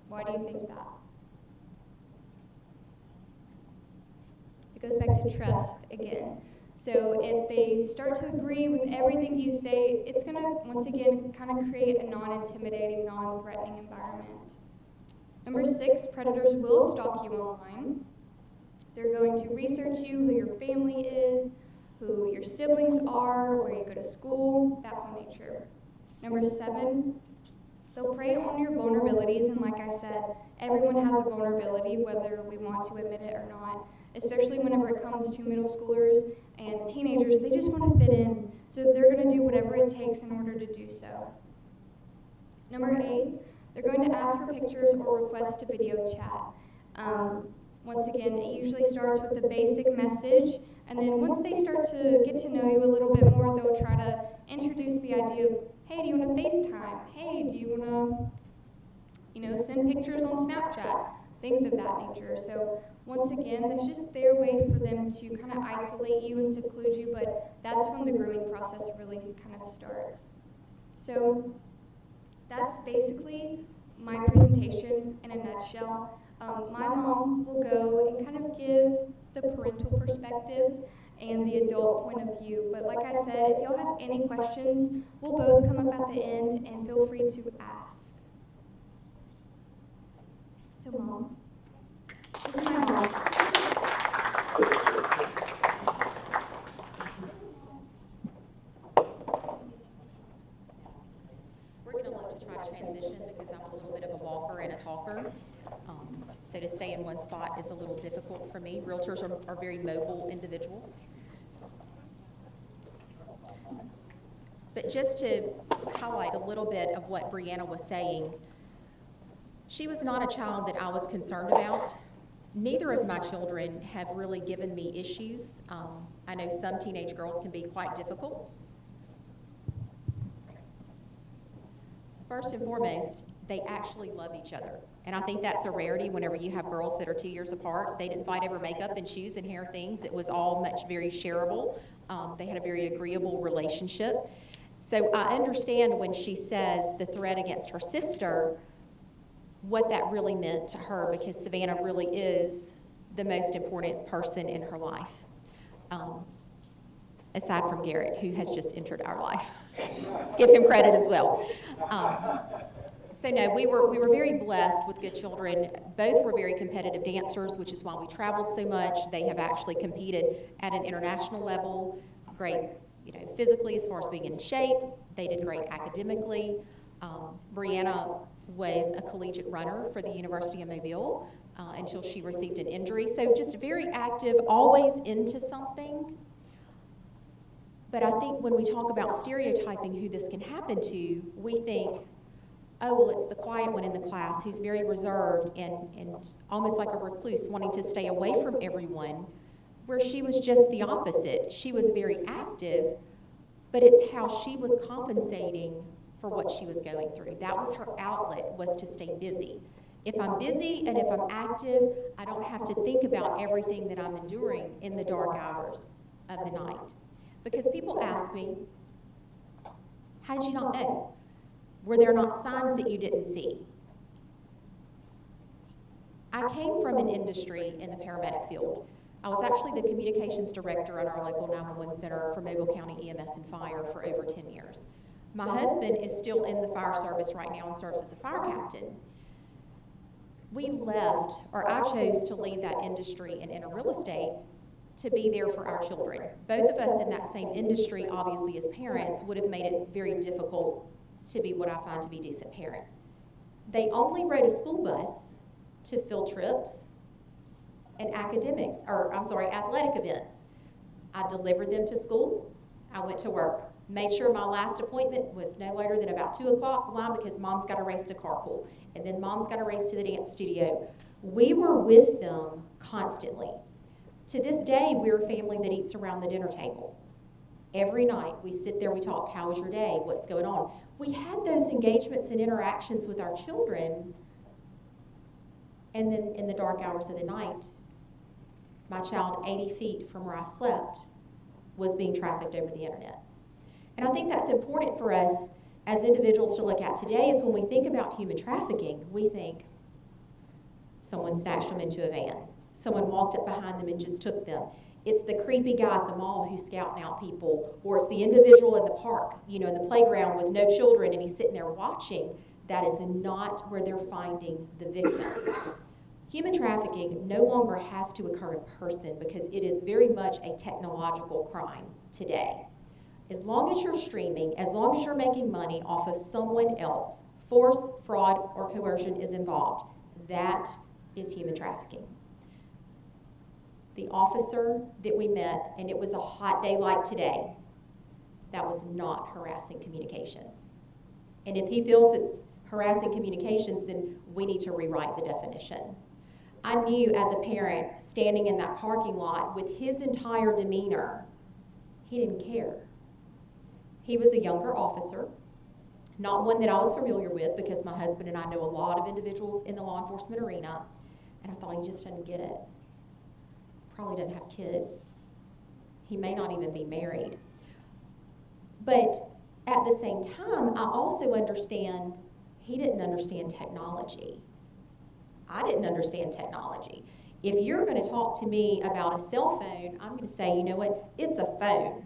Why do you think that? It goes back to trust again. So if they start to agree with everything you say, it's going to, once again, kind of create a non-intimidating, non-threatening environment. Number 6, predators will stalk you online. They're going to research you, who your family is, who your siblings are, where you go to school, that whole nature. Number 7, they'll prey on your vulnerabilities, and like I said, everyone has a vulnerability, whether we want to admit it or not, especially whenever it comes to middle schoolers and teenagers. They just want to fit in, so they're going to do whatever it takes in order to do so. Number 8, they're going to ask for pictures or request a video chat. Once again, it usually starts with the basic message, and then once they start to get to know you a little bit more, they'll try to introduce the idea of, hey, do you want to FaceTime? Hey, do you want to, send pictures on Snapchat? Things of that nature. So once again, that's just their way for them to kind of isolate you and seclude you, but that's when the grooming process really kind of starts. So that's basically my presentation in a nutshell. My mom will go and kind of give the parental perspective and the adult point of view. But like I said, if y'all have any questions, we'll both come up at the end and feel free to ask. So Mom, this is my mom. We're going to look to try to transition because I'm a little bit of a walker and a talker. So to stay in one spot is a little difficult for me. Realtors are very mobile individuals. But just to highlight a little bit of what Brianna was saying, she was not a child that I was concerned about. Neither of my children have really given me issues. I know some teenage girls can be quite difficult. First and foremost, they actually love each other. And I think that's a rarity whenever you have girls that are 2 years apart. They didn't fight over makeup and shoes and hair things. It was all very shareable. They had a very agreeable relationship. So I understand when she says the threat against her sister, what that really meant to her, because Savannah really is the most important person in her life. Aside from Garrett, who has just entered our life. Let's give him credit as well. So no, we were very blessed with good children. Both were very competitive dancers, which is why we traveled so much. They have actually competed at an international level, great, physically as far as being in shape. They did great academically. Brianna was a collegiate runner for the University of Mobile until she received an injury. So just very active, always into something. But I think when we talk about stereotyping who this can happen to, we think, oh, well, it's the quiet one in the class who's very reserved and almost like a recluse, wanting to stay away from everyone, where she was just the opposite. She was very active, but it's how she was compensating for what she was going through. That was her outlet, was to stay busy. If I'm busy and if I'm active, I don't have to think about everything that I'm enduring in the dark hours of the night. Because people ask me, how did you not know? Were there not signs that you didn't see? I came from an industry in the paramedic field. I was actually the communications director on our local 911 center for Mobile County EMS and Fire for over 10 years. My husband is still in the fire service right now and serves as a fire captain. We left, or I chose to leave that industry and enter real estate to be there for our children. Both of us in that same industry, obviously as parents, would have made it very difficult to be what I find to be decent parents. They only rode a school bus to field trips and athletic events. I delivered them to school, I went to work. Made sure my last appointment was no later than about 2 o'clock. Why? Because Mom's got to race to carpool, and then Mom's got to race to the dance studio. We were with them constantly. To this day, we're a family that eats around the dinner table. Every night, we sit there, we talk, how was your day, what's going on? We had those engagements and interactions with our children And then in the dark hours of the night, my child 80 feet from where I slept was being trafficked over the internet. And I think that's important for us as individuals to look at today, is when we think about human trafficking, we think someone snatched them into a van. Someone walked up behind them and just took them. It's the creepy guy at the mall who's scouting out people, or it's the individual in the park, in the playground with no children, and he's sitting there watching. That is not where they're finding the victims. Human trafficking no longer has to occur in person because it is very much a technological crime today. As long as you're streaming, as long as you're making money off of someone else, force, fraud, or coercion is involved. That is human trafficking. The officer that we met, and it was a hot day like today, that was not harassing communications. And if he feels it's harassing communications, then we need to rewrite the definition. I knew as a parent, standing in that parking lot with his entire demeanor, he didn't care. He was a younger officer, not one that I was familiar with because my husband and I know a lot of individuals in the law enforcement arena, and I thought he just doesn't get it. Probably doesn't have kids. He may not even be married. But at the same time, I also understand he didn't understand technology. I didn't understand technology. If you're going to talk to me about a cell phone, I'm going to say, you know what, it's a phone.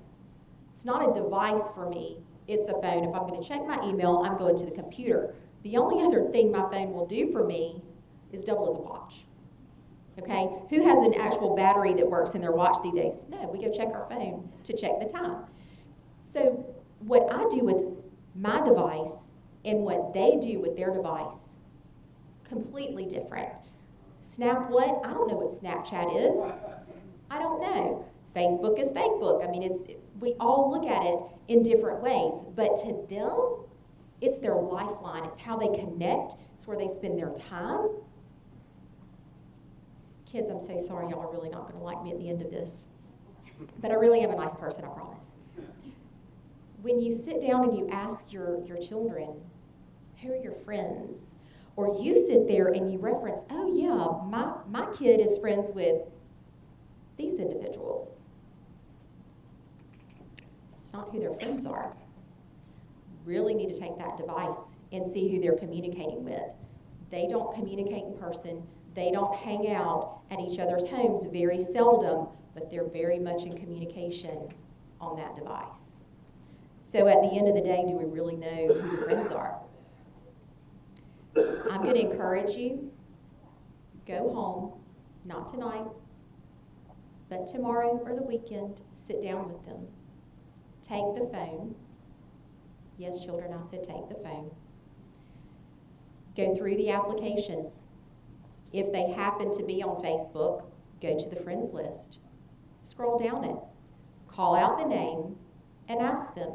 It's not a device for me, it's a phone. If I'm going to check my email, I'm going to the computer. The only other thing my phone will do for me is double as a watch. Okay? Who has an actual battery that works in their watch these days? No, we go check our phone to check the time. So what I do with my device and what they do with their device, completely different. Snap what? I don't know what Snapchat is. I don't know. Facebook is Facebook. I mean, we all look at it in different ways, but to them, it's their lifeline. It's how they connect. It's where they spend their time. Kids, I'm so sorry. Y'all are really not going to like me at the end of this, but I really am a nice person, I promise. When you sit down and you ask your children, who are your friends? Or you sit there and you reference, oh yeah, my kid is friends with these individuals. It's not who their friends are. Really need to take that device and see who they're communicating with. They don't communicate in person. They don't hang out at each other's homes very seldom, but they're very much in communication on that device. So at the end of the day, do we really know who the friends are? I'm going to encourage you, go home, not tonight, but tomorrow or the weekend, sit down with them. Take the phone. Yes, children, I said take the phone. Go through the applications. If they happen to be on Facebook, go to the friends list. Scroll down it. Call out the name and ask them,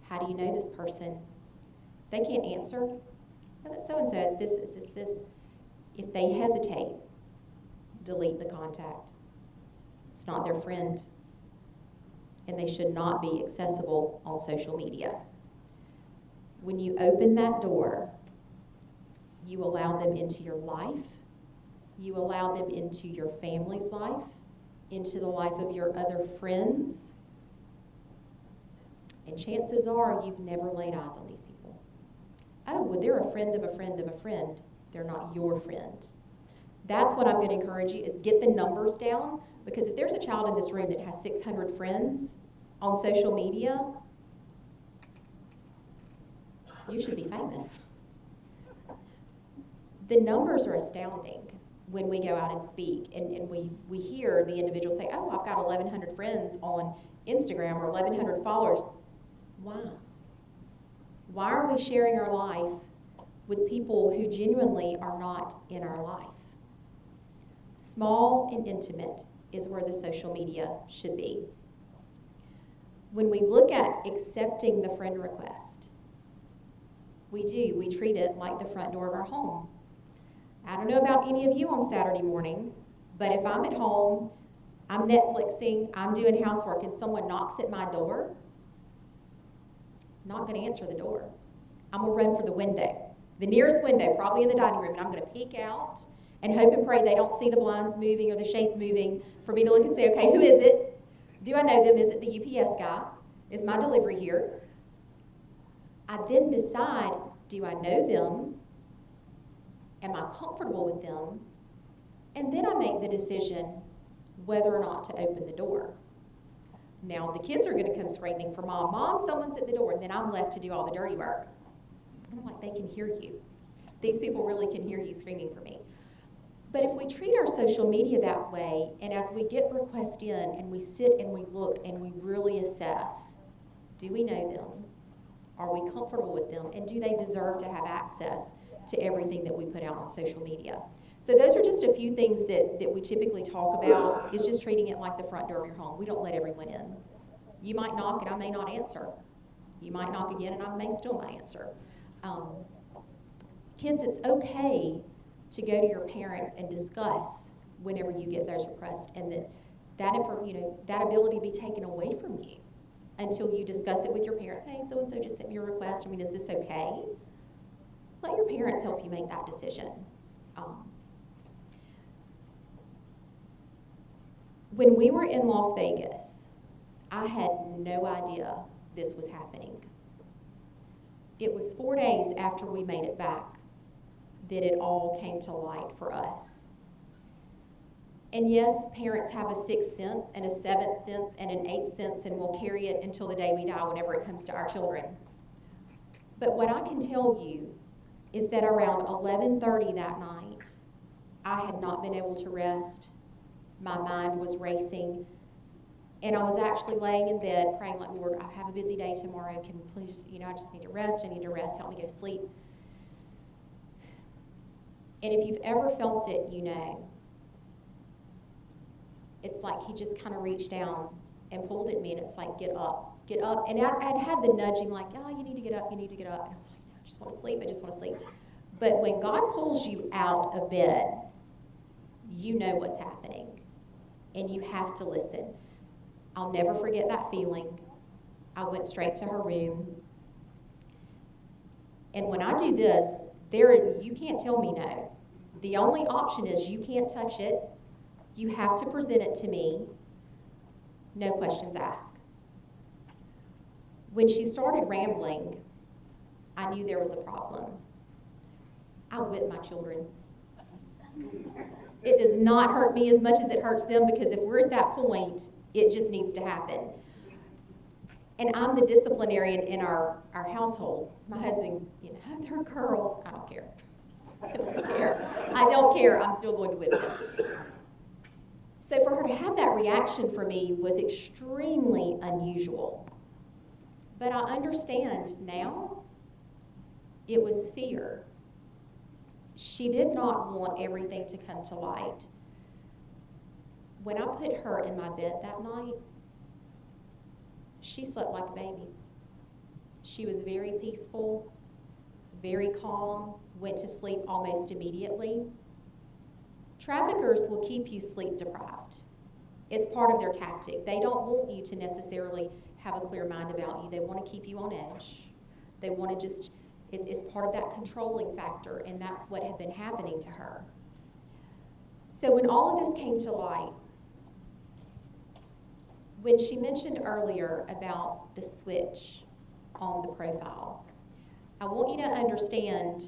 how do you know this person? They can't answer. Oh, that's so-and-so, it's this. If they hesitate, delete the contact. It's not their friend. And they should not be accessible on social media. When you open that door, you allow them into your life. You allow them into your family's life, into the life of your other friends. And chances are you've never laid eyes on these people. Oh, well, they're a friend of a friend of a friend. They're not your friend. That's what I'm going to encourage you, is get the numbers down, because if there's a child in this room that has 600 friends on social media, you should be famous. The numbers are astounding when we go out and speak, and we hear the individual say, oh, I've got 1,100 friends on Instagram or 1,100 followers. Why? Why are we sharing our life with people who genuinely are not in our life? Small and intimate is where the social media should be. When we look at accepting the friend request, we treat it like the front door of our home. I don't know about any of you on Saturday morning, but if I'm at home, I'm Netflixing, I'm doing housework, and someone knocks at my door, I'm not going to answer the door. I'm going to run for the window, the nearest window, probably in the dining room, and I'm going to peek out, and hope and pray they don't see the blinds moving or the shades moving for me to look and say, okay, who is it? Do I know them? Is it the UPS guy? Is my delivery here? I then decide, do I know them? Am I comfortable with them? And then I make the decision whether or not to open the door. Now, the kids are going to come screaming for mom. Mom, someone's at the door. And then I'm left to do all the dirty work. And I'm like, they can hear you. These people really can hear you screaming for me. But if we treat our social media that way, and as we get requests in, and we sit and we look and we really assess, do we know them? Are we comfortable with them? And do they deserve to have access to everything that we put out on social media? So those are just a few things that we typically talk about, is just treating it like the front door of your home. We don't let everyone in. You might knock and I may not answer. You might knock again and I may still not answer. Kids, it's okay to go to your parents and discuss whenever you get those requests, and that ability be taken away from you until you discuss it with your parents. Hey, so-and-so just sent me a request. I mean, is this okay? Let your parents help you make that decision. When we were in Las Vegas, I had no idea this was happening. It was 4 days after we made it back that it all came to light for us. And yes, parents have a sixth sense and a seventh sense and an eighth sense, and will carry it until the day we die whenever it comes to our children. But what I can tell you is that around 11:30 that night, I had not been able to rest. My mind was racing, and I was actually laying in bed praying like, Lord, I have a busy day tomorrow. Can you please just, I just need to rest. I need to rest. Help me go to sleep. And if you've ever felt it, you know. It's like he just kind of reached down and pulled at me, and it's like, get up, get up. And I'd had the nudging like, oh, you need to get up, you need to get up. And I was like, no, I just want to sleep, I just want to sleep. But when God pulls you out of bed, you know what's happening, and you have to listen. I'll never forget that feeling. I went straight to her room. And when I do this, you can't tell me no. The only option is you can't touch it. You have to present it to me. No questions asked. When she started rambling, I knew there was a problem. I whip my children. It does not hurt me as much as it hurts them, because if we're at that point, it just needs to happen. And I'm the disciplinarian in our household. My husband, they're girls. I don't care. I don't care. I don't care. I'm still going to whip them. So for her to have that reaction for me was extremely unusual. But I understand now it was fear. She did not want everything to come to light. When I put her in my bed that night, she slept like a baby. She was very peaceful, very calm, went to sleep almost immediately. Traffickers will keep you sleep deprived. It's part of their tactic. They don't want you to necessarily have a clear mind about you. They want to keep you on edge. They want to just, it's part of that controlling factor, and that's what had been happening to her. So when all of this came to light, when she mentioned earlier about the switch on the profile, I want you to understand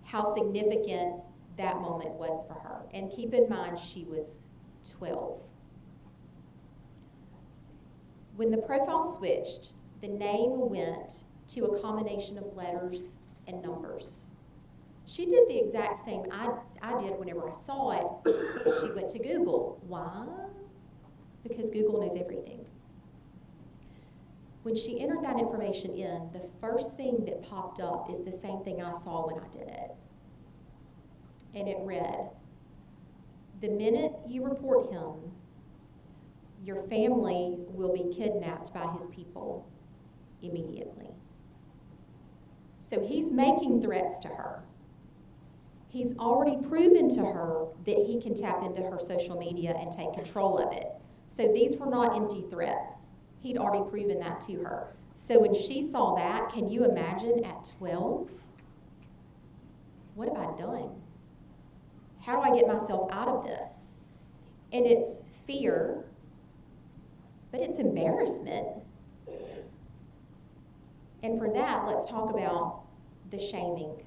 how significant that moment was for her. And keep in mind, she was 12. When the profile switched, the name went to a combination of letters and numbers. She did the exact same I did whenever I saw it. She went to Google. Why? Because Google knows everything. When she entered that information in, the first thing that popped up is the same thing I saw when I did it. And it read, the minute you report him, your family will be kidnapped by his people immediately. So he's making threats to her. He's already proven to her that he can tap into her social media and take control of it. So these were not empty threats. He'd already proven that to her. So when she saw that, can you imagine at 12? What have I done? how do I get myself out of this? And it's fear, but it's embarrassment. And for that, let's talk about the shaming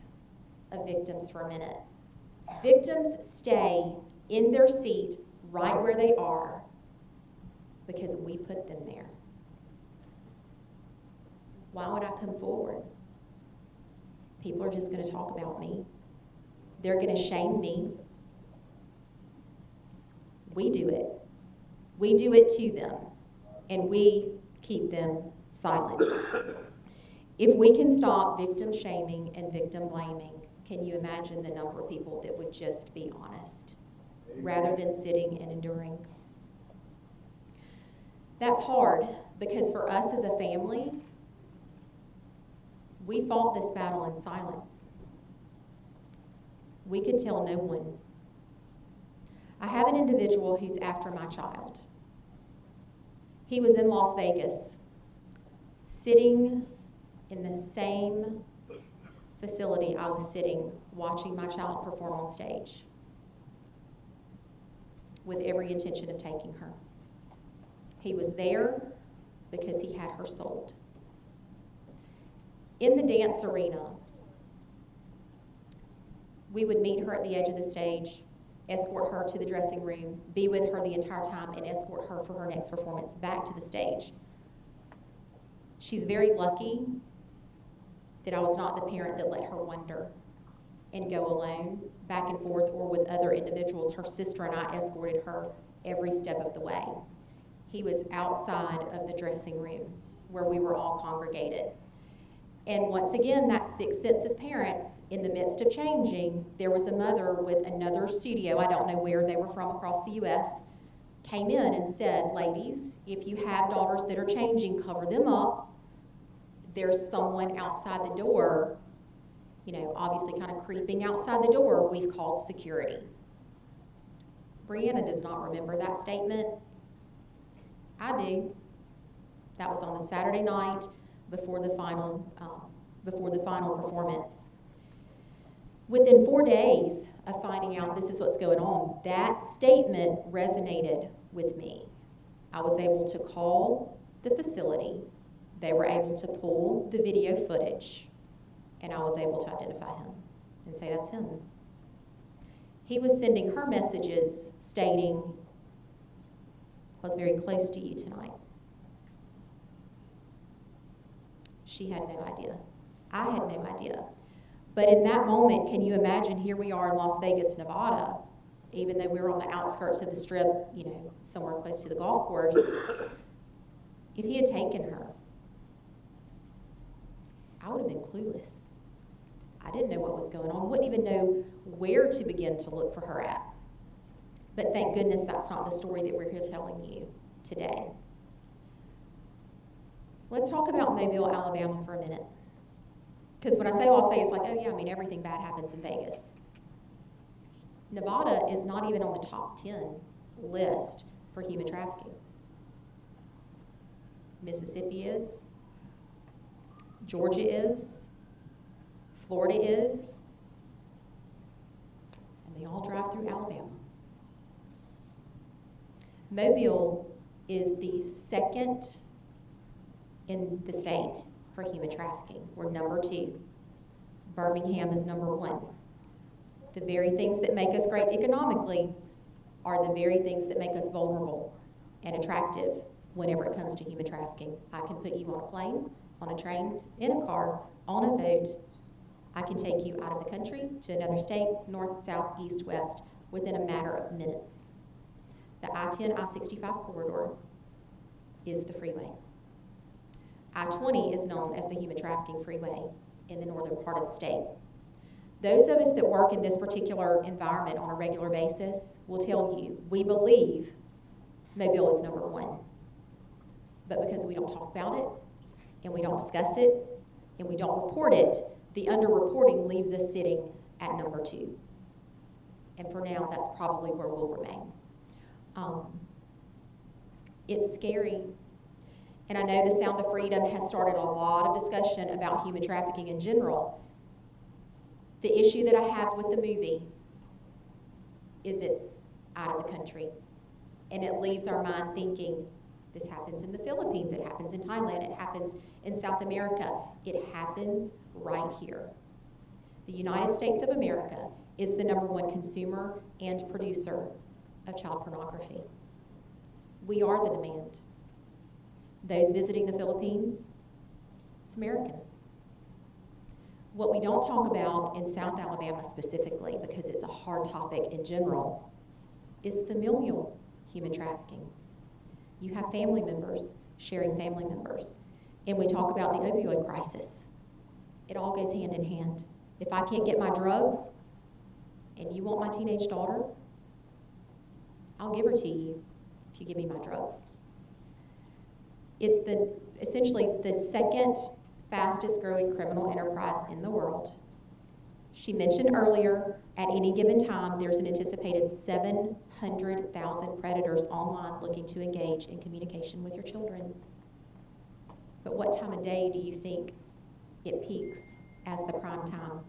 of victims for a minute. Victims stay in their seat right where they are because we put them there. Why would I come forward? People are just going to talk about me. They're going to shame me. We do it. We do it to them, and we keep them silent. If we can stop victim shaming and victim blaming, can you imagine the number of people that would just be honest rather than sitting and enduring? That's hard because for us as a family, we fought this battle in silence. We could tell no one. I have an individual who's after my child. He was in Las Vegas, sitting in the same facility I was sitting, watching my child perform on stage, with every intention of taking her. He was there because he had her sold. In the dance arena, we would meet her at the edge of the stage, escort her to the dressing room, be with her the entire time, and escort her for her next performance back to the stage. She's very lucky that I was not the parent that let her wander and go alone back and forth or with other individuals. Her sister and I escorted her every step of the way. He was outside of the dressing room where we were all congregated. And once again, that sixth sense as parents, in the midst of changing, there was a mother with another studio, I don't know where they were from across the U.S., came in and said, ladies, if you have daughters that are changing, cover them up. There's someone outside the door, you know, obviously kind of creeping outside the door. We've called security. Brianna does not remember that statement. I do. That was on the Saturday night before the final performance. Within 4 days of finding out this is what's going on, that statement resonated with me. I was able to call the facility. They were able to pull the video footage, and I was able to identify him and say, that's him. He was sending her messages stating, I was very close to you tonight. She had no idea. I had no idea. But in that moment, can you imagine, here we are in Las Vegas, Nevada, even though we were on the outskirts of the Strip, you know, somewhere close to the golf course, if he had taken her, I would have been clueless. I didn't know what was going on, wouldn't even know where to begin to look for her at. But thank goodness that's not the story that we're here telling you today. Let's talk about Mobile, Alabama for a minute. Because when I say Las Vegas, like, oh yeah, I mean, everything bad happens in Vegas. Nevada is not even on the top 10 list for human trafficking. Mississippi is. Georgia is, Florida is, and they all drive through Alabama. Mobile is the second in the state for human trafficking. We're number 2. Birmingham is number 1. The very things that make us great economically are the very things that make us vulnerable and attractive whenever it comes to human trafficking. I can put you on a plane, on a train, in a car, on a boat. I can take you out of the country to another state, north, south, east, west, within a matter of minutes. The I-10, I-65 corridor is the freeway. I-20 is known as the human trafficking freeway in the northern part of the state. Those of us that work in this particular environment on a regular basis will tell you, we believe Mobile is number 1. But because we don't talk about it, and we don't discuss it, and we don't report it, the underreporting leaves us sitting at number 2. And for now, that's probably where we'll remain. It's scary. And I know the Sound of Freedom has started a lot of discussion about human trafficking in general. The issue that I have with the movie is it's out of the country. And it leaves our mind thinking, this happens in the Philippines, it happens in Thailand, it happens in South America. It happens right here. The United States of America is the #1 consumer and producer of child pornography. We are the demand. Those visiting the Philippines, it's Americans. What we don't talk about in South Alabama specifically, because it's a hard topic in general, is familial human trafficking. You have family members sharing family members. And we talk about the opioid crisis. It all goes hand in hand. If I can't get my drugs and you want my teenage daughter, I'll give her to you if you give me my drugs. It's essentially the second fastest growing criminal enterprise in the world. She mentioned earlier, at any given time, there's an anticipated 700,000 predators online looking to engage in communication with your children. But what time of day do you think it peaks as the prime time?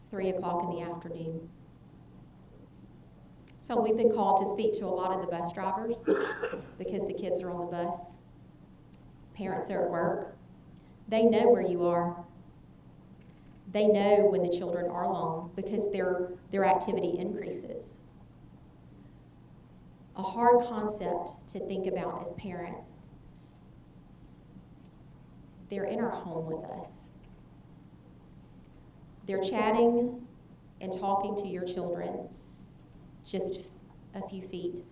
3 o'clock in the afternoon. So we've been called to speak to a lot of the bus drivers because the kids are on the bus. Parents are at work. They know where you are. They know when the children are alone because their activity increases. A hard concept to think about as parents. They're in our home with us. They're chatting and talking to your children just a few feet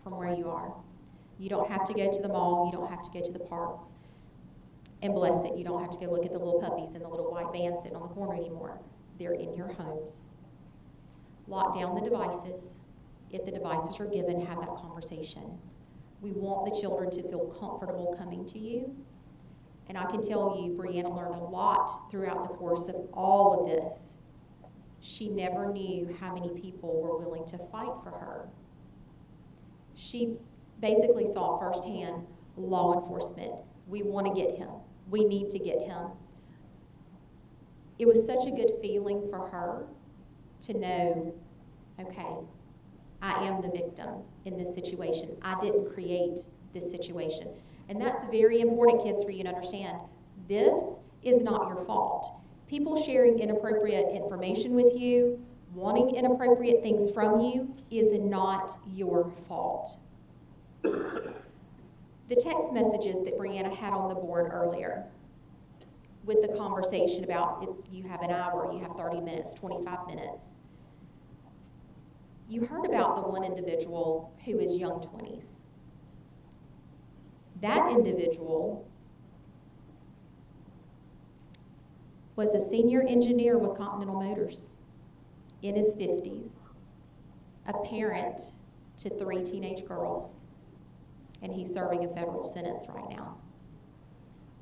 from where you are. You don't have to go to the mall. You don't have to go to the parks. And bless it, you don't have to go look at the little puppies and the little white vans sitting on the corner anymore. They're in your homes. Lock down the devices. If the devices are given, have that conversation. We want the children to feel comfortable coming to you. And I can tell you, Brianna learned a lot throughout the course of all of this. She never knew how many people were willing to fight for her. She basically saw firsthand law enforcement. We want to get him. We need to get him. It was such a good feeling for her to know, okay, I am the victim in this situation. I didn't create this situation. And that's very important, kids, for you to understand. This is not your fault. People sharing inappropriate information with you, wanting inappropriate things from you, is not your fault. The text messages that Brianna had on the board earlier with the conversation about you have an hour, you have 30 minutes, 25 minutes. You heard about the one individual who is young 20s. That individual was a senior engineer with Continental Motors in his 50s, a parent to 3 teenage girls, and he's serving a federal sentence right now.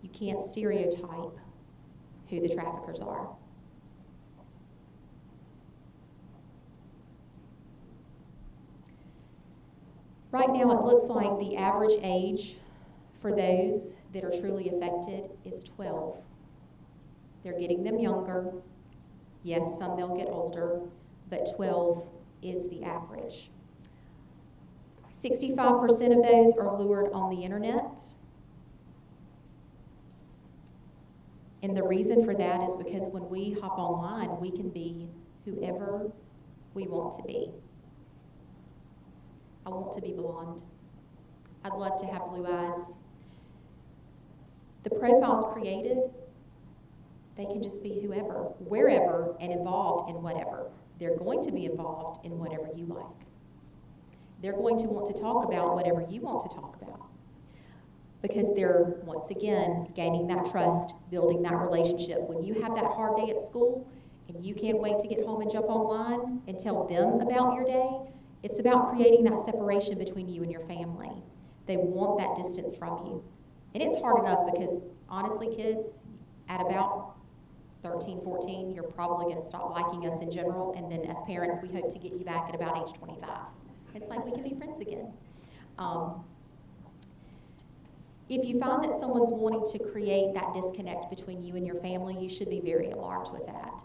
You can't stereotype who the traffickers are. Right now, it looks like the average age for those that are truly affected is 12. They're getting them younger. Yes, some they'll get older, but 12 is the average. 65% of those are lured on the internet. And the reason for that is because when we hop online, we can be whoever we want to be. I want to be blonde. I'd love to have blue eyes. The profiles created, they can just be whoever, wherever, and involved in whatever. They're going to be involved in whatever you like. They're going to want to talk about whatever you want to talk about. Because they're, once again, gaining that trust, building that relationship. When you have that hard day at school and you can't wait to get home and jump online and tell them about your day, it's about creating that separation between you and your family. They want that distance from you. And it's hard enough because, honestly, kids, at about 13, 14, you're probably going to stop liking us in general. And then as parents, we hope to get you back at about age 25. It's like we can be friends again. If you find that someone's wanting to create that disconnect between you and your family, you should be very alarmed with that.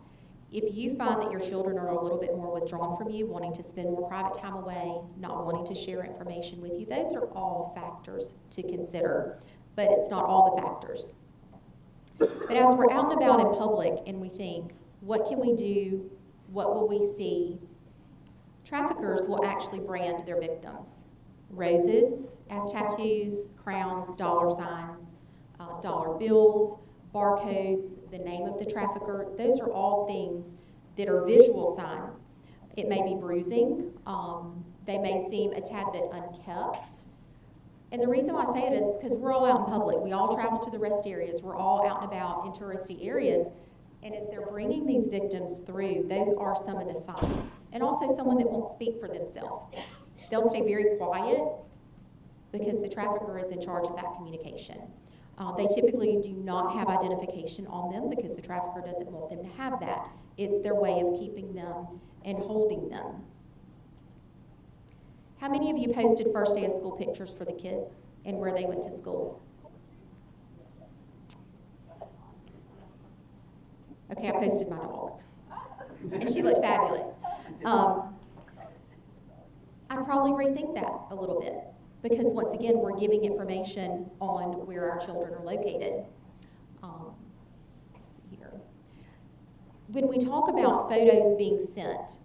If you find that your children are a little bit more withdrawn from you, wanting to spend more private time away, not wanting to share information with you, those are all factors to consider, but it's not all the factors. But as we're out and about in public and we think, what can we do? What will we see? Traffickers will actually brand their victims. Roses as tattoos, crowns, dollar signs, dollar bills, barcodes, the name of the trafficker. Those are all things that are visual signs. It may be bruising. They may seem a tad bit unkept. And the reason why I say it is because we're all out in public. We all travel to the rest areas. We're all out and about in touristy areas. And as they're bringing these victims through, those are some of the signs. And also someone that won't speak for themselves. They'll stay very quiet because the trafficker is in charge of that communication. They typically do not have identification on them because the trafficker doesn't want them to have that. It's their way of keeping them and holding them. How many of you posted first day of school pictures for the kids and where they went to school? Okay, I posted my dog, and she looked fabulous. I'd probably rethink that a little bit because, once again, we're giving information on where our children are located. Let's see here. When we talk about photos being sent,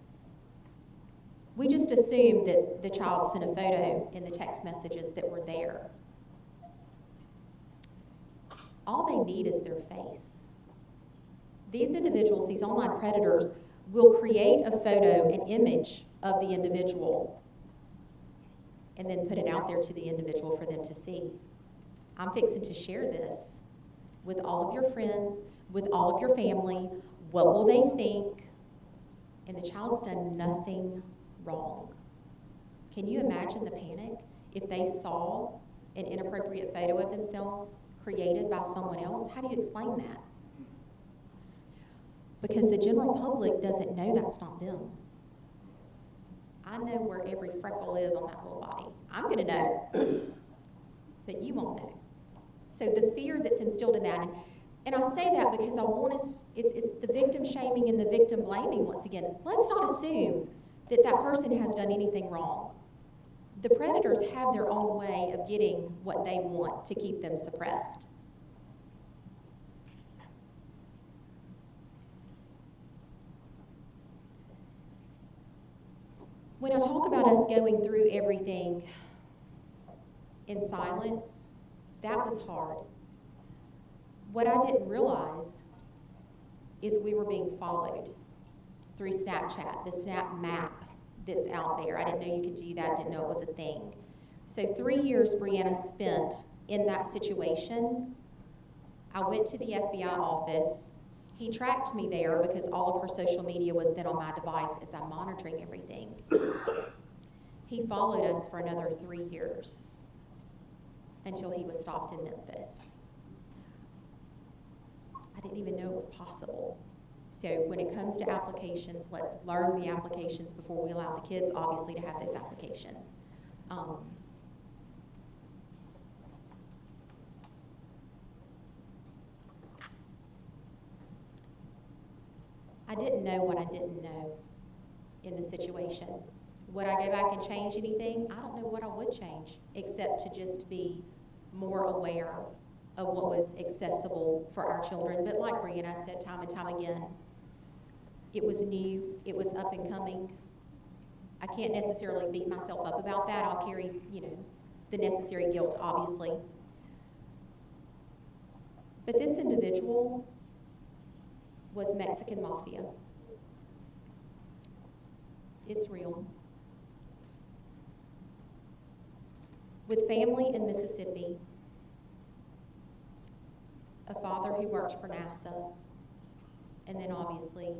we just assume that the child sent a photo in the text messages that were there. All they need is their face. These individuals, these online predators, will create a photo, an image of the individual, and then put it out there to the individual for them to see. I'm fixing to share this with all of your friends, with all of your family. What will they think? And the child's done nothing wrong. Can you imagine the panic if they saw an inappropriate photo of themselves created by someone else? How do you explain that? Because the general public doesn't know that's not them. I know where every freckle is on that little body. I'm going to know, but you won't know. So the fear that's instilled in that, and I say that because I want us, it's the victim shaming and the victim blaming once again. Let's not assume that that person has done anything wrong. The predators have their own way of getting what they want to keep them suppressed. When I talk about us going through everything in silence, that was hard. What I didn't realize is we were being followed through Snapchat, the Snap Map that's out there. I didn't know you could do that, didn't know it was a thing. So 3 years Brianna spent in that situation. I went to the FBI office. He tracked me there because all of her social media was then on my device as I'm monitoring everything. He followed us for another 3 years until he was stopped in Memphis. I didn't even know it was possible. So when it comes to applications, let's learn the applications before we allow the kids, obviously, to have those applications. I didn't know what I didn't know in the situation. Would I go back and change anything? I don't know what I would change, except to just be more aware of what was accessible for our children. But like Brianna said time and time again, it was new, it was up and coming. I can't necessarily beat myself up about that. I'll carry, the necessary guilt, obviously. But this individual was Mexican mafia. It's real. With family in Mississippi, a father who worked for NASA, and then obviously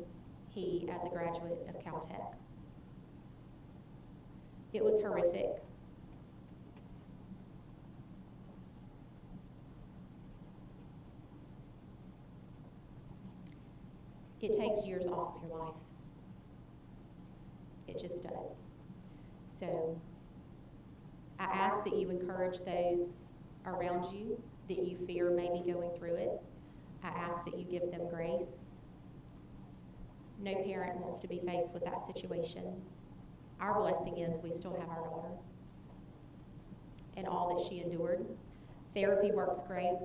he as a graduate of Caltech. It was horrific. It takes years off of your life. It just does. So I ask that you encourage those around you that you fear may be going through it. I ask that you give them grace. No parent wants to be faced with that situation. Our blessing is we still have our daughter and all that she endured. Therapy works great.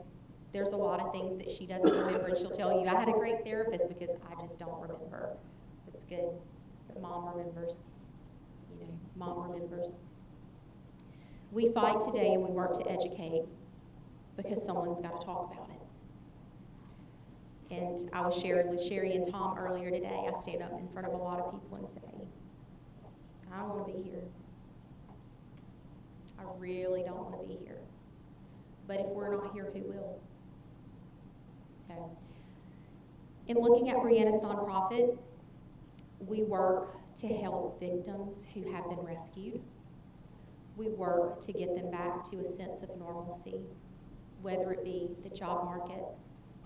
There's a lot of things that she doesn't remember, and she'll tell you, I had a great therapist because I just don't remember. It's good, but mom remembers. You know, mom remembers. We fight today and we work to educate because someone's got to talk about it. And I was sharing with Sherry and Tom earlier today. I stand up in front of a lot of people and say, I don't want to be here. I really don't want to be here. But if we're not here, who will? So, in looking at Brianna's nonprofit, we work to help victims who have been rescued. We work to get them back to a sense of normalcy, whether it be the job market.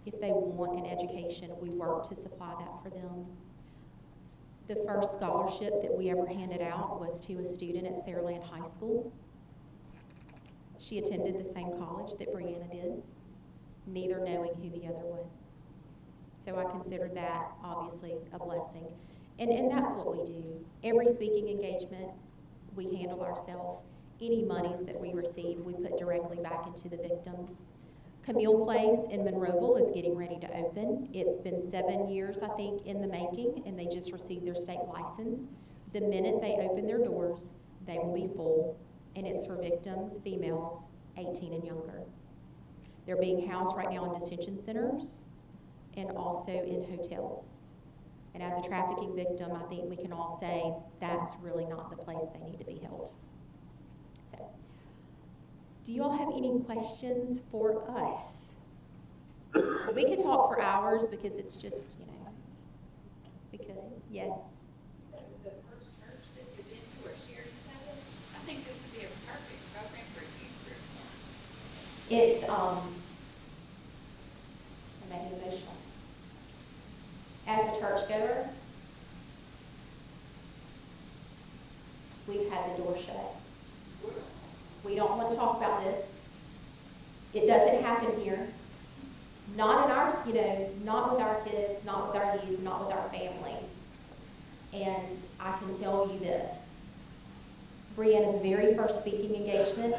If they want an education, we work to supply that for them. The first scholarship that we ever handed out was to a student at Saraland High School. She attended the same college that Brianna did, neither knowing who the other was. So I consider that obviously a blessing. And that's what we do. Every speaking engagement, we handle ourselves. Any monies that we receive, we put directly back into the victims. Camille Place in Monroeville is getting ready to open. It's been 7 years, I think, in the making, and they just received their state license. The minute they open their doors, they will be full, and it's for victims, females, 18 and younger. They're being housed right now in detention centers and also in hotels. And as a trafficking victim, I think we can all say that's really not the place they need to be held. So, do you all have any questions for us? We could talk for hours because it's just, you know, we could. Yes. The first church that you've been to or shared together, I think this would be a perfect program for youth groups. It made me emotional. As a churchgoer, we've had the door shut. We don't want to talk about this. It doesn't happen here. Not in our, not with our kids, not with our youth, not with our families. And I can tell you this. Brianna's very first speaking engagement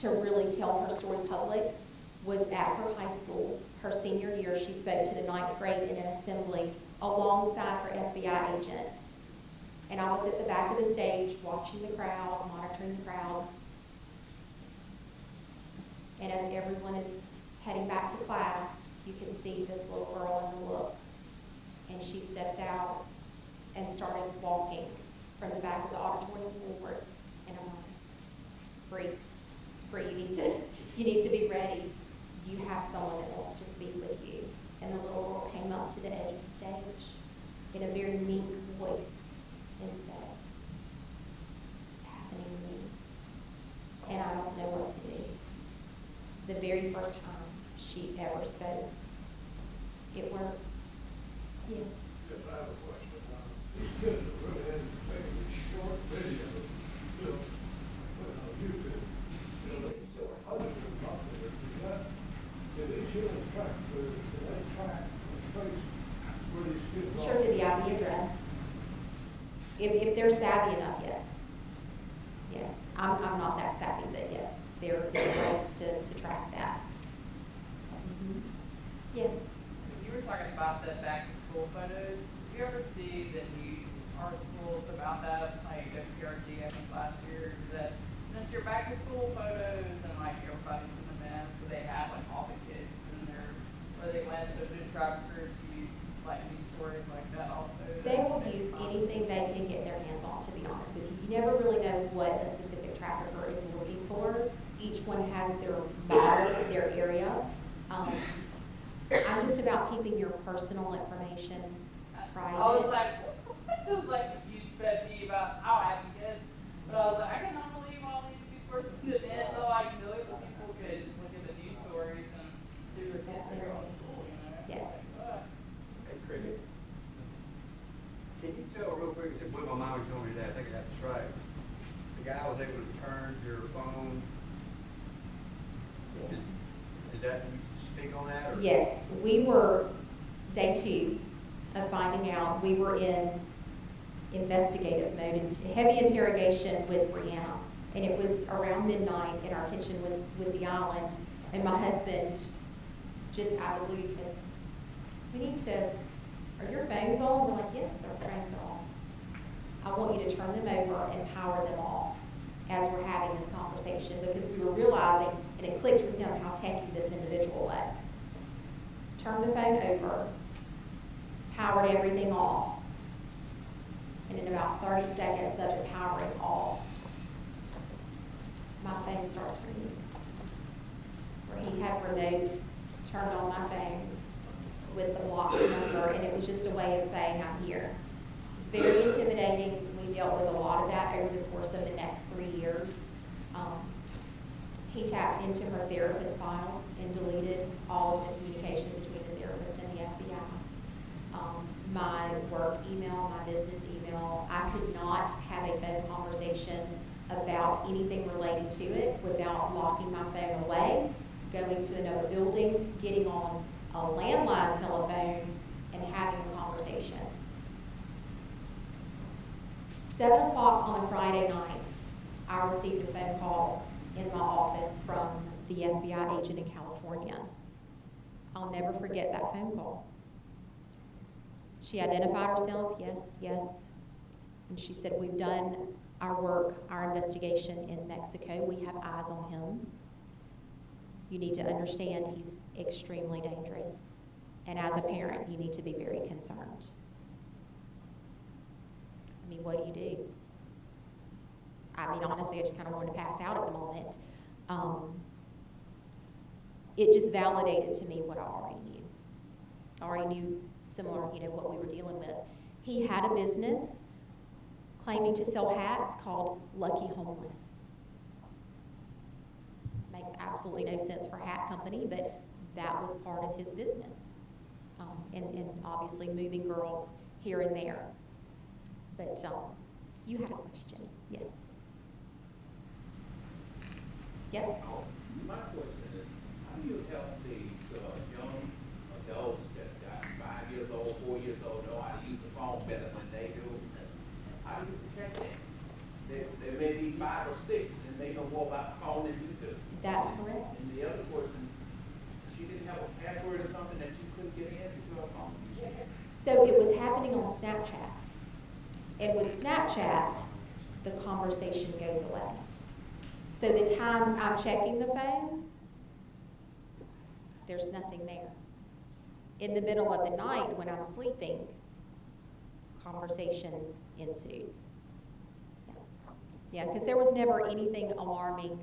to really tell her story public was at her high school. Her senior year, she spoke to the 9th grade in an assembly alongside her FBI agent. And I was at the back of the stage watching the crowd, monitoring the crowd. And as everyone is heading back to class, you can see this little girl in the look. And she stepped out and started walking from the back of the auditorium forward. And I'm like, Bree, you need to be ready. You have someone that wants to speak with you. And the little girl came up to the edge of the stage in a very meek voice and said, "This is happening to me, and I don't know what to do." The very first time she ever spoke. It works. Yes. Yes, I have a question. These kids are really into making these short videos, on YouTube. Others are popular. Do these human traffickers, do they track and trace where these kids are? Sure, to the IP address. If they're savvy enough, yes. Yes. I'm not that savvy, but yes, there are ways to track that. Mm-hmm. Yes. You were talking about the back to school photos. Did you ever see the news articles about that, like WPRG, I think last year, that since your back to school photos and like everybody's in events, so they had like all the kids in there where they went, so did traffickers use like news stories like that also? They will use anything they can get their hands on, to be honest with you. You never really know what a specific trafficker is looking for. Each one has their model, their area. I'm just about keeping your personal information private. I was like, it was like a huge pet peeve about how I have kids. But I was like, I cannot believe all these people are sitting in. So like millions of people could look at the news stories and see their kids are going to school, Yes. Hey, Cricket. Can you tell real quick, it blew my mind when you told me that, I think I got this right. The guy was able to turn your phone. Is that, you speak on that? Or? Yes, we were day 2 of finding out, we were in investigative mode, and heavy interrogation with Brianna. And it was around midnight in our kitchen with the island, and my husband just out of the blue says, we need to, are your phones on? We're like, yes, our phones are on. I want you to turn them over and power them off as we're having this conversation, because we were realizing, and it clicked with him, how techy this individual was. Turned the phone over, powered everything off, and in about 30 seconds of it powering off, my phone starts ringing. Where he had remote turned on my phone with the block number, and it was just a way of saying, I'm here. It's very intimidating. We dealt with a lot of that over the course of the next 3 years. He tapped into her therapist files and deleted all of the communication between the therapist and the FBI. My work email, my business email, I could not have a phone conversation about anything related to it without locking my phone away, going to another building, getting on a landline telephone, and having a conversation. 7 o'clock on a Friday night, I received a phone call in my office from the FBI agent in California. I'll never forget that phone call. She identified herself, yes, and she said, we've done our work, our investigation in Mexico. We have eyes on him. You need to understand he's extremely dangerous. And as a parent, you need to be very concerned. I mean, what do you do? I mean, honestly, I just kind of wanted to pass out at the moment. It just validated to me what I already knew. I already knew similar, what we were dealing with. He had a business claiming to sell hats called Lucky Homeless. Makes absolutely no sense for a hat company, but that was part of his business. And obviously moving girls here and there. But you had a question, yes. Yep. My question is, how do you help these young adults that got 5 years old, 4 years old, know how to use the phone better than they do? How do you protect them? They may be 5 or 6 and they know more about the phone than you do. That's correct. And the other person, she didn't have a password or something that you couldn't get in to her phone. So it was happening on Snapchat. And with Snapchat, the conversation goes away. So the times I'm checking the phone, there's nothing there. In the middle of the night when I'm sleeping, conversations ensued. Yeah, because there was never anything alarming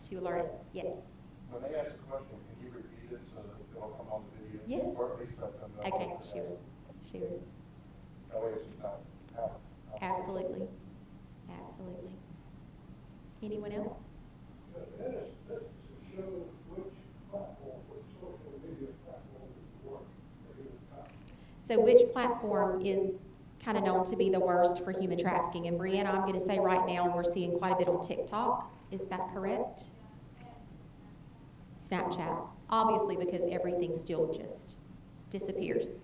to alert us. Yes? When they ask a question, can you repeat it so that it'll come on the video? Yes. Or at least let them know. Okay, sure. That way it's not out. Absolutely. Absolutely. Anyone else? That is to show which platform, which social media platform is working at any time. So which platform is kind of known to be the worst for human trafficking? And Brianna, I'm going to say right now we're seeing quite a bit on TikTok. Is that correct? Snapchat. Obviously, because everything still just disappears.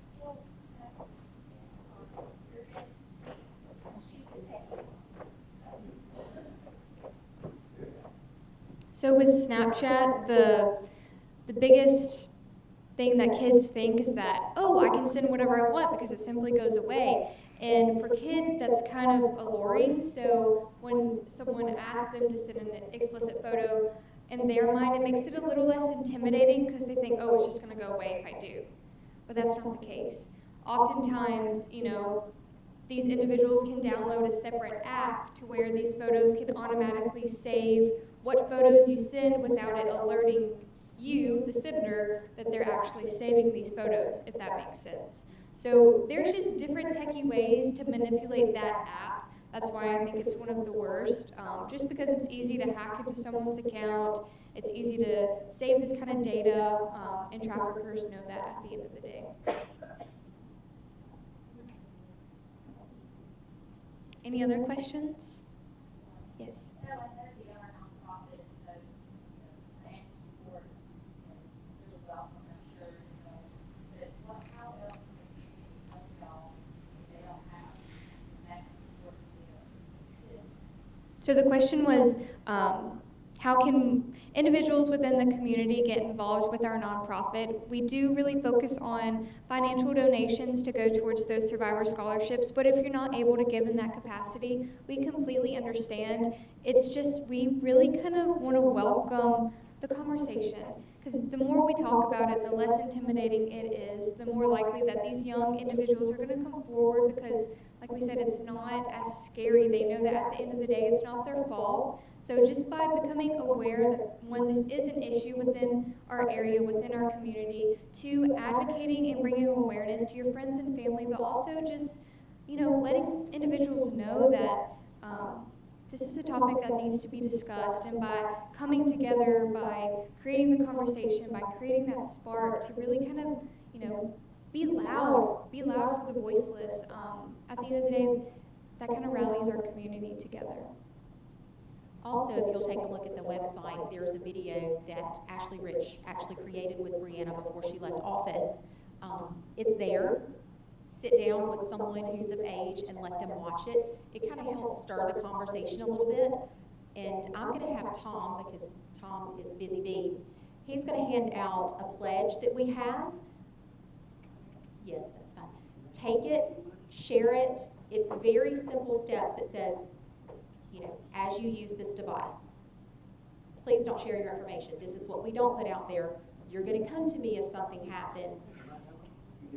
So with Snapchat, the biggest thing that kids think is that, oh, I can send whatever I want because it simply goes away. And for kids, that's kind of alluring. So when someone asks them to send an explicit photo, in their mind, it makes it a little less intimidating because they think, oh, it's just going to go away if I do. But that's not the case. Oftentimes, these individuals can download a separate app to where these photos can automatically save what photos you send without it alerting you, the sender, that they're actually saving these photos, if that makes sense. So there's just different techie ways to manipulate that app. That's why I think it's one of the worst, just because it's easy to hack into someone's account, it's easy to save this kind of data, and traffickers know that at the end of the day. Any other questions? Yes. So the question was, how can individuals within the community get involved with our nonprofit? We do really focus on financial donations to go towards those survivor scholarships, but if you're not able to give in that capacity, we completely understand. It's just we really kind of want to welcome the conversation, because the more we talk about it, the less intimidating it is, the more likely that these young individuals are going to come forward, because like we said, it's not as scary. They know that at the end of the day, it's not their fault. So just by becoming aware that when this is an issue within our area, within our community, to advocating and bringing awareness to your friends and family, but also just, letting individuals know that this is a topic that needs to be discussed, and by coming together, by creating the conversation, by creating that spark to really kind of, be loud for the voiceless. At the end of the day, that kind of rallies our community together. Also, if you'll take a look at the website, there's a video that Ashley Rich actually created with Brianna before she left office. It's there. Sit down with someone who's of age and let them watch it. It kind of helps stir the conversation a little bit. And I'm going to have Tom, because Tom is busy bee, he's going to hand out a pledge that we have. Yes, that's fine. Take it, share it. It's very simple steps that says, as you use this device, please don't share your information. This is what we don't put out there. You're going to come to me if something happens.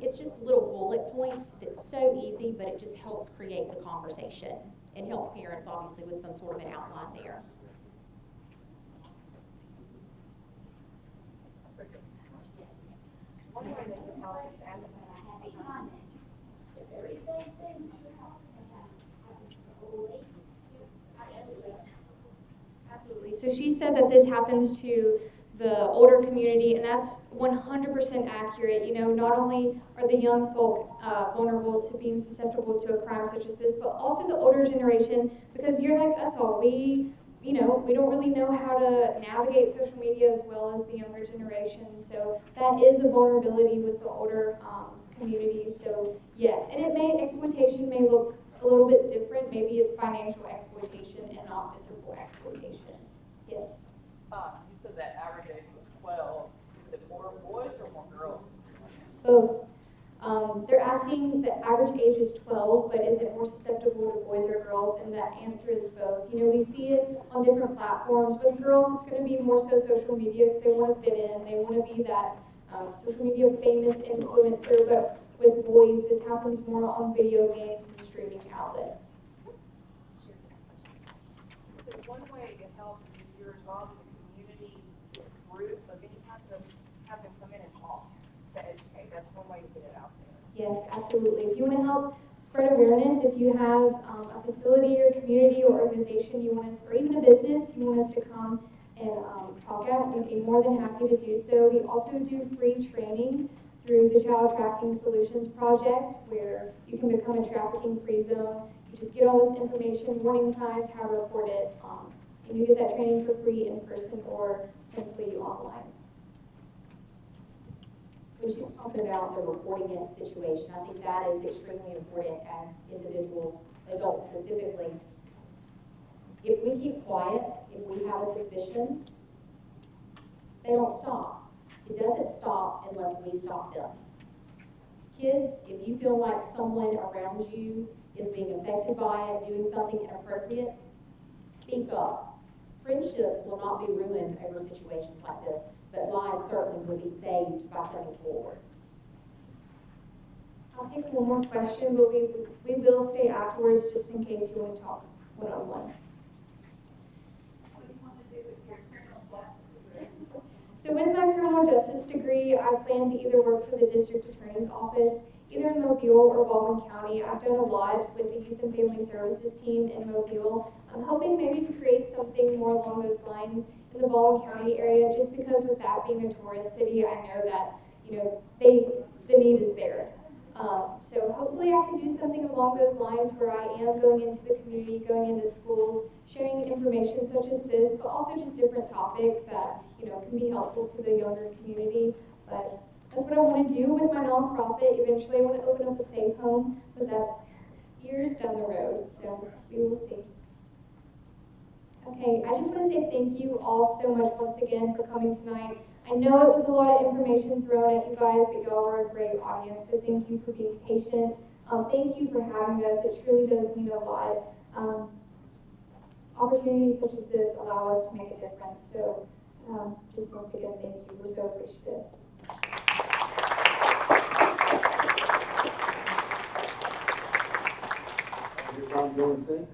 It's just little bullet points that's so easy, but it just helps create the conversation and helps parents, obviously, with some sort of an outline there. One way that you probably just ask them to speak on it. Absolutely. So she said that this happens to the older community, and that's 100% accurate. Not only are the young folk vulnerable to being susceptible to a crime such as this, but also the older generation, because you're like us all. We don't really know how to navigate social media as well as the younger generation. So that is a vulnerability with the older communities. So yes, and exploitation may look a little bit different. Maybe it's financial exploitation and not physical exploitation. Yes. You said that average age was 12. Is it more boys or more girls? Both. They're asking the average age is 12, but is it more susceptible to boys or girls? And the answer is both. We see it on different platforms. With girls, it's going to be more so social media because they want to fit in. They want to be that social media famous influencer. But with boys, this happens more on video games and streaming outlets. So one way to help is if you're involved in a community group of any kind, of have them come in and talk to educate. That's one way to get it out there. Yes, absolutely. If you want to help spread awareness, if you have a facility or community or organization you want us, or even a business you want us to come and talk at, we'd be more than happy to do so. We also do free training through the Child Trafficking Solutions Project, where you can become a trafficking-free zone. You just get all this information, warning signs, how to report it, and you get that training for free in person or simply online. When she's talking about the reporting it situation, I think that is extremely important as individuals, adults specifically. If we keep quiet, if we have a suspicion, they don't stop. It doesn't stop unless we stop them. Kids, if you feel like someone around you is being affected by it, doing something inappropriate, speak up. Friendships will not be ruined over situations like this, but lives certainly will be saved by coming forward. I'll take one more question, but we will stay afterwards just in case you want to talk one-on-one. What do you want to do with your criminal justice degree? So with my criminal justice degree, I plan to either work for the district attorney's office, either in Mobile or Baldwin County. I've done a lot with the Youth and Family Services team in Mobile. I'm hoping maybe to create something more along those lines in the Baldwin County area, just because with that being a tourist city, I know that, the need is there. So hopefully I can do something along those lines where I am going into the community, going into schools, sharing information such as this, but also just different topics that, can be helpful to the younger community. But that's what I want to do with my nonprofit. Eventually I want to open up a safe home, but that's years down the road, so we will see. Okay, I just want to say thank you all so much once again for coming tonight. I know it was a lot of information thrown at you guys, but y'all were a great audience, so thank you for being patient. Thank you for having us. It truly does mean a lot. Opportunities such as this allow us to make a difference. So just once again, thank you. We're so appreciative. You're trying to go and sing?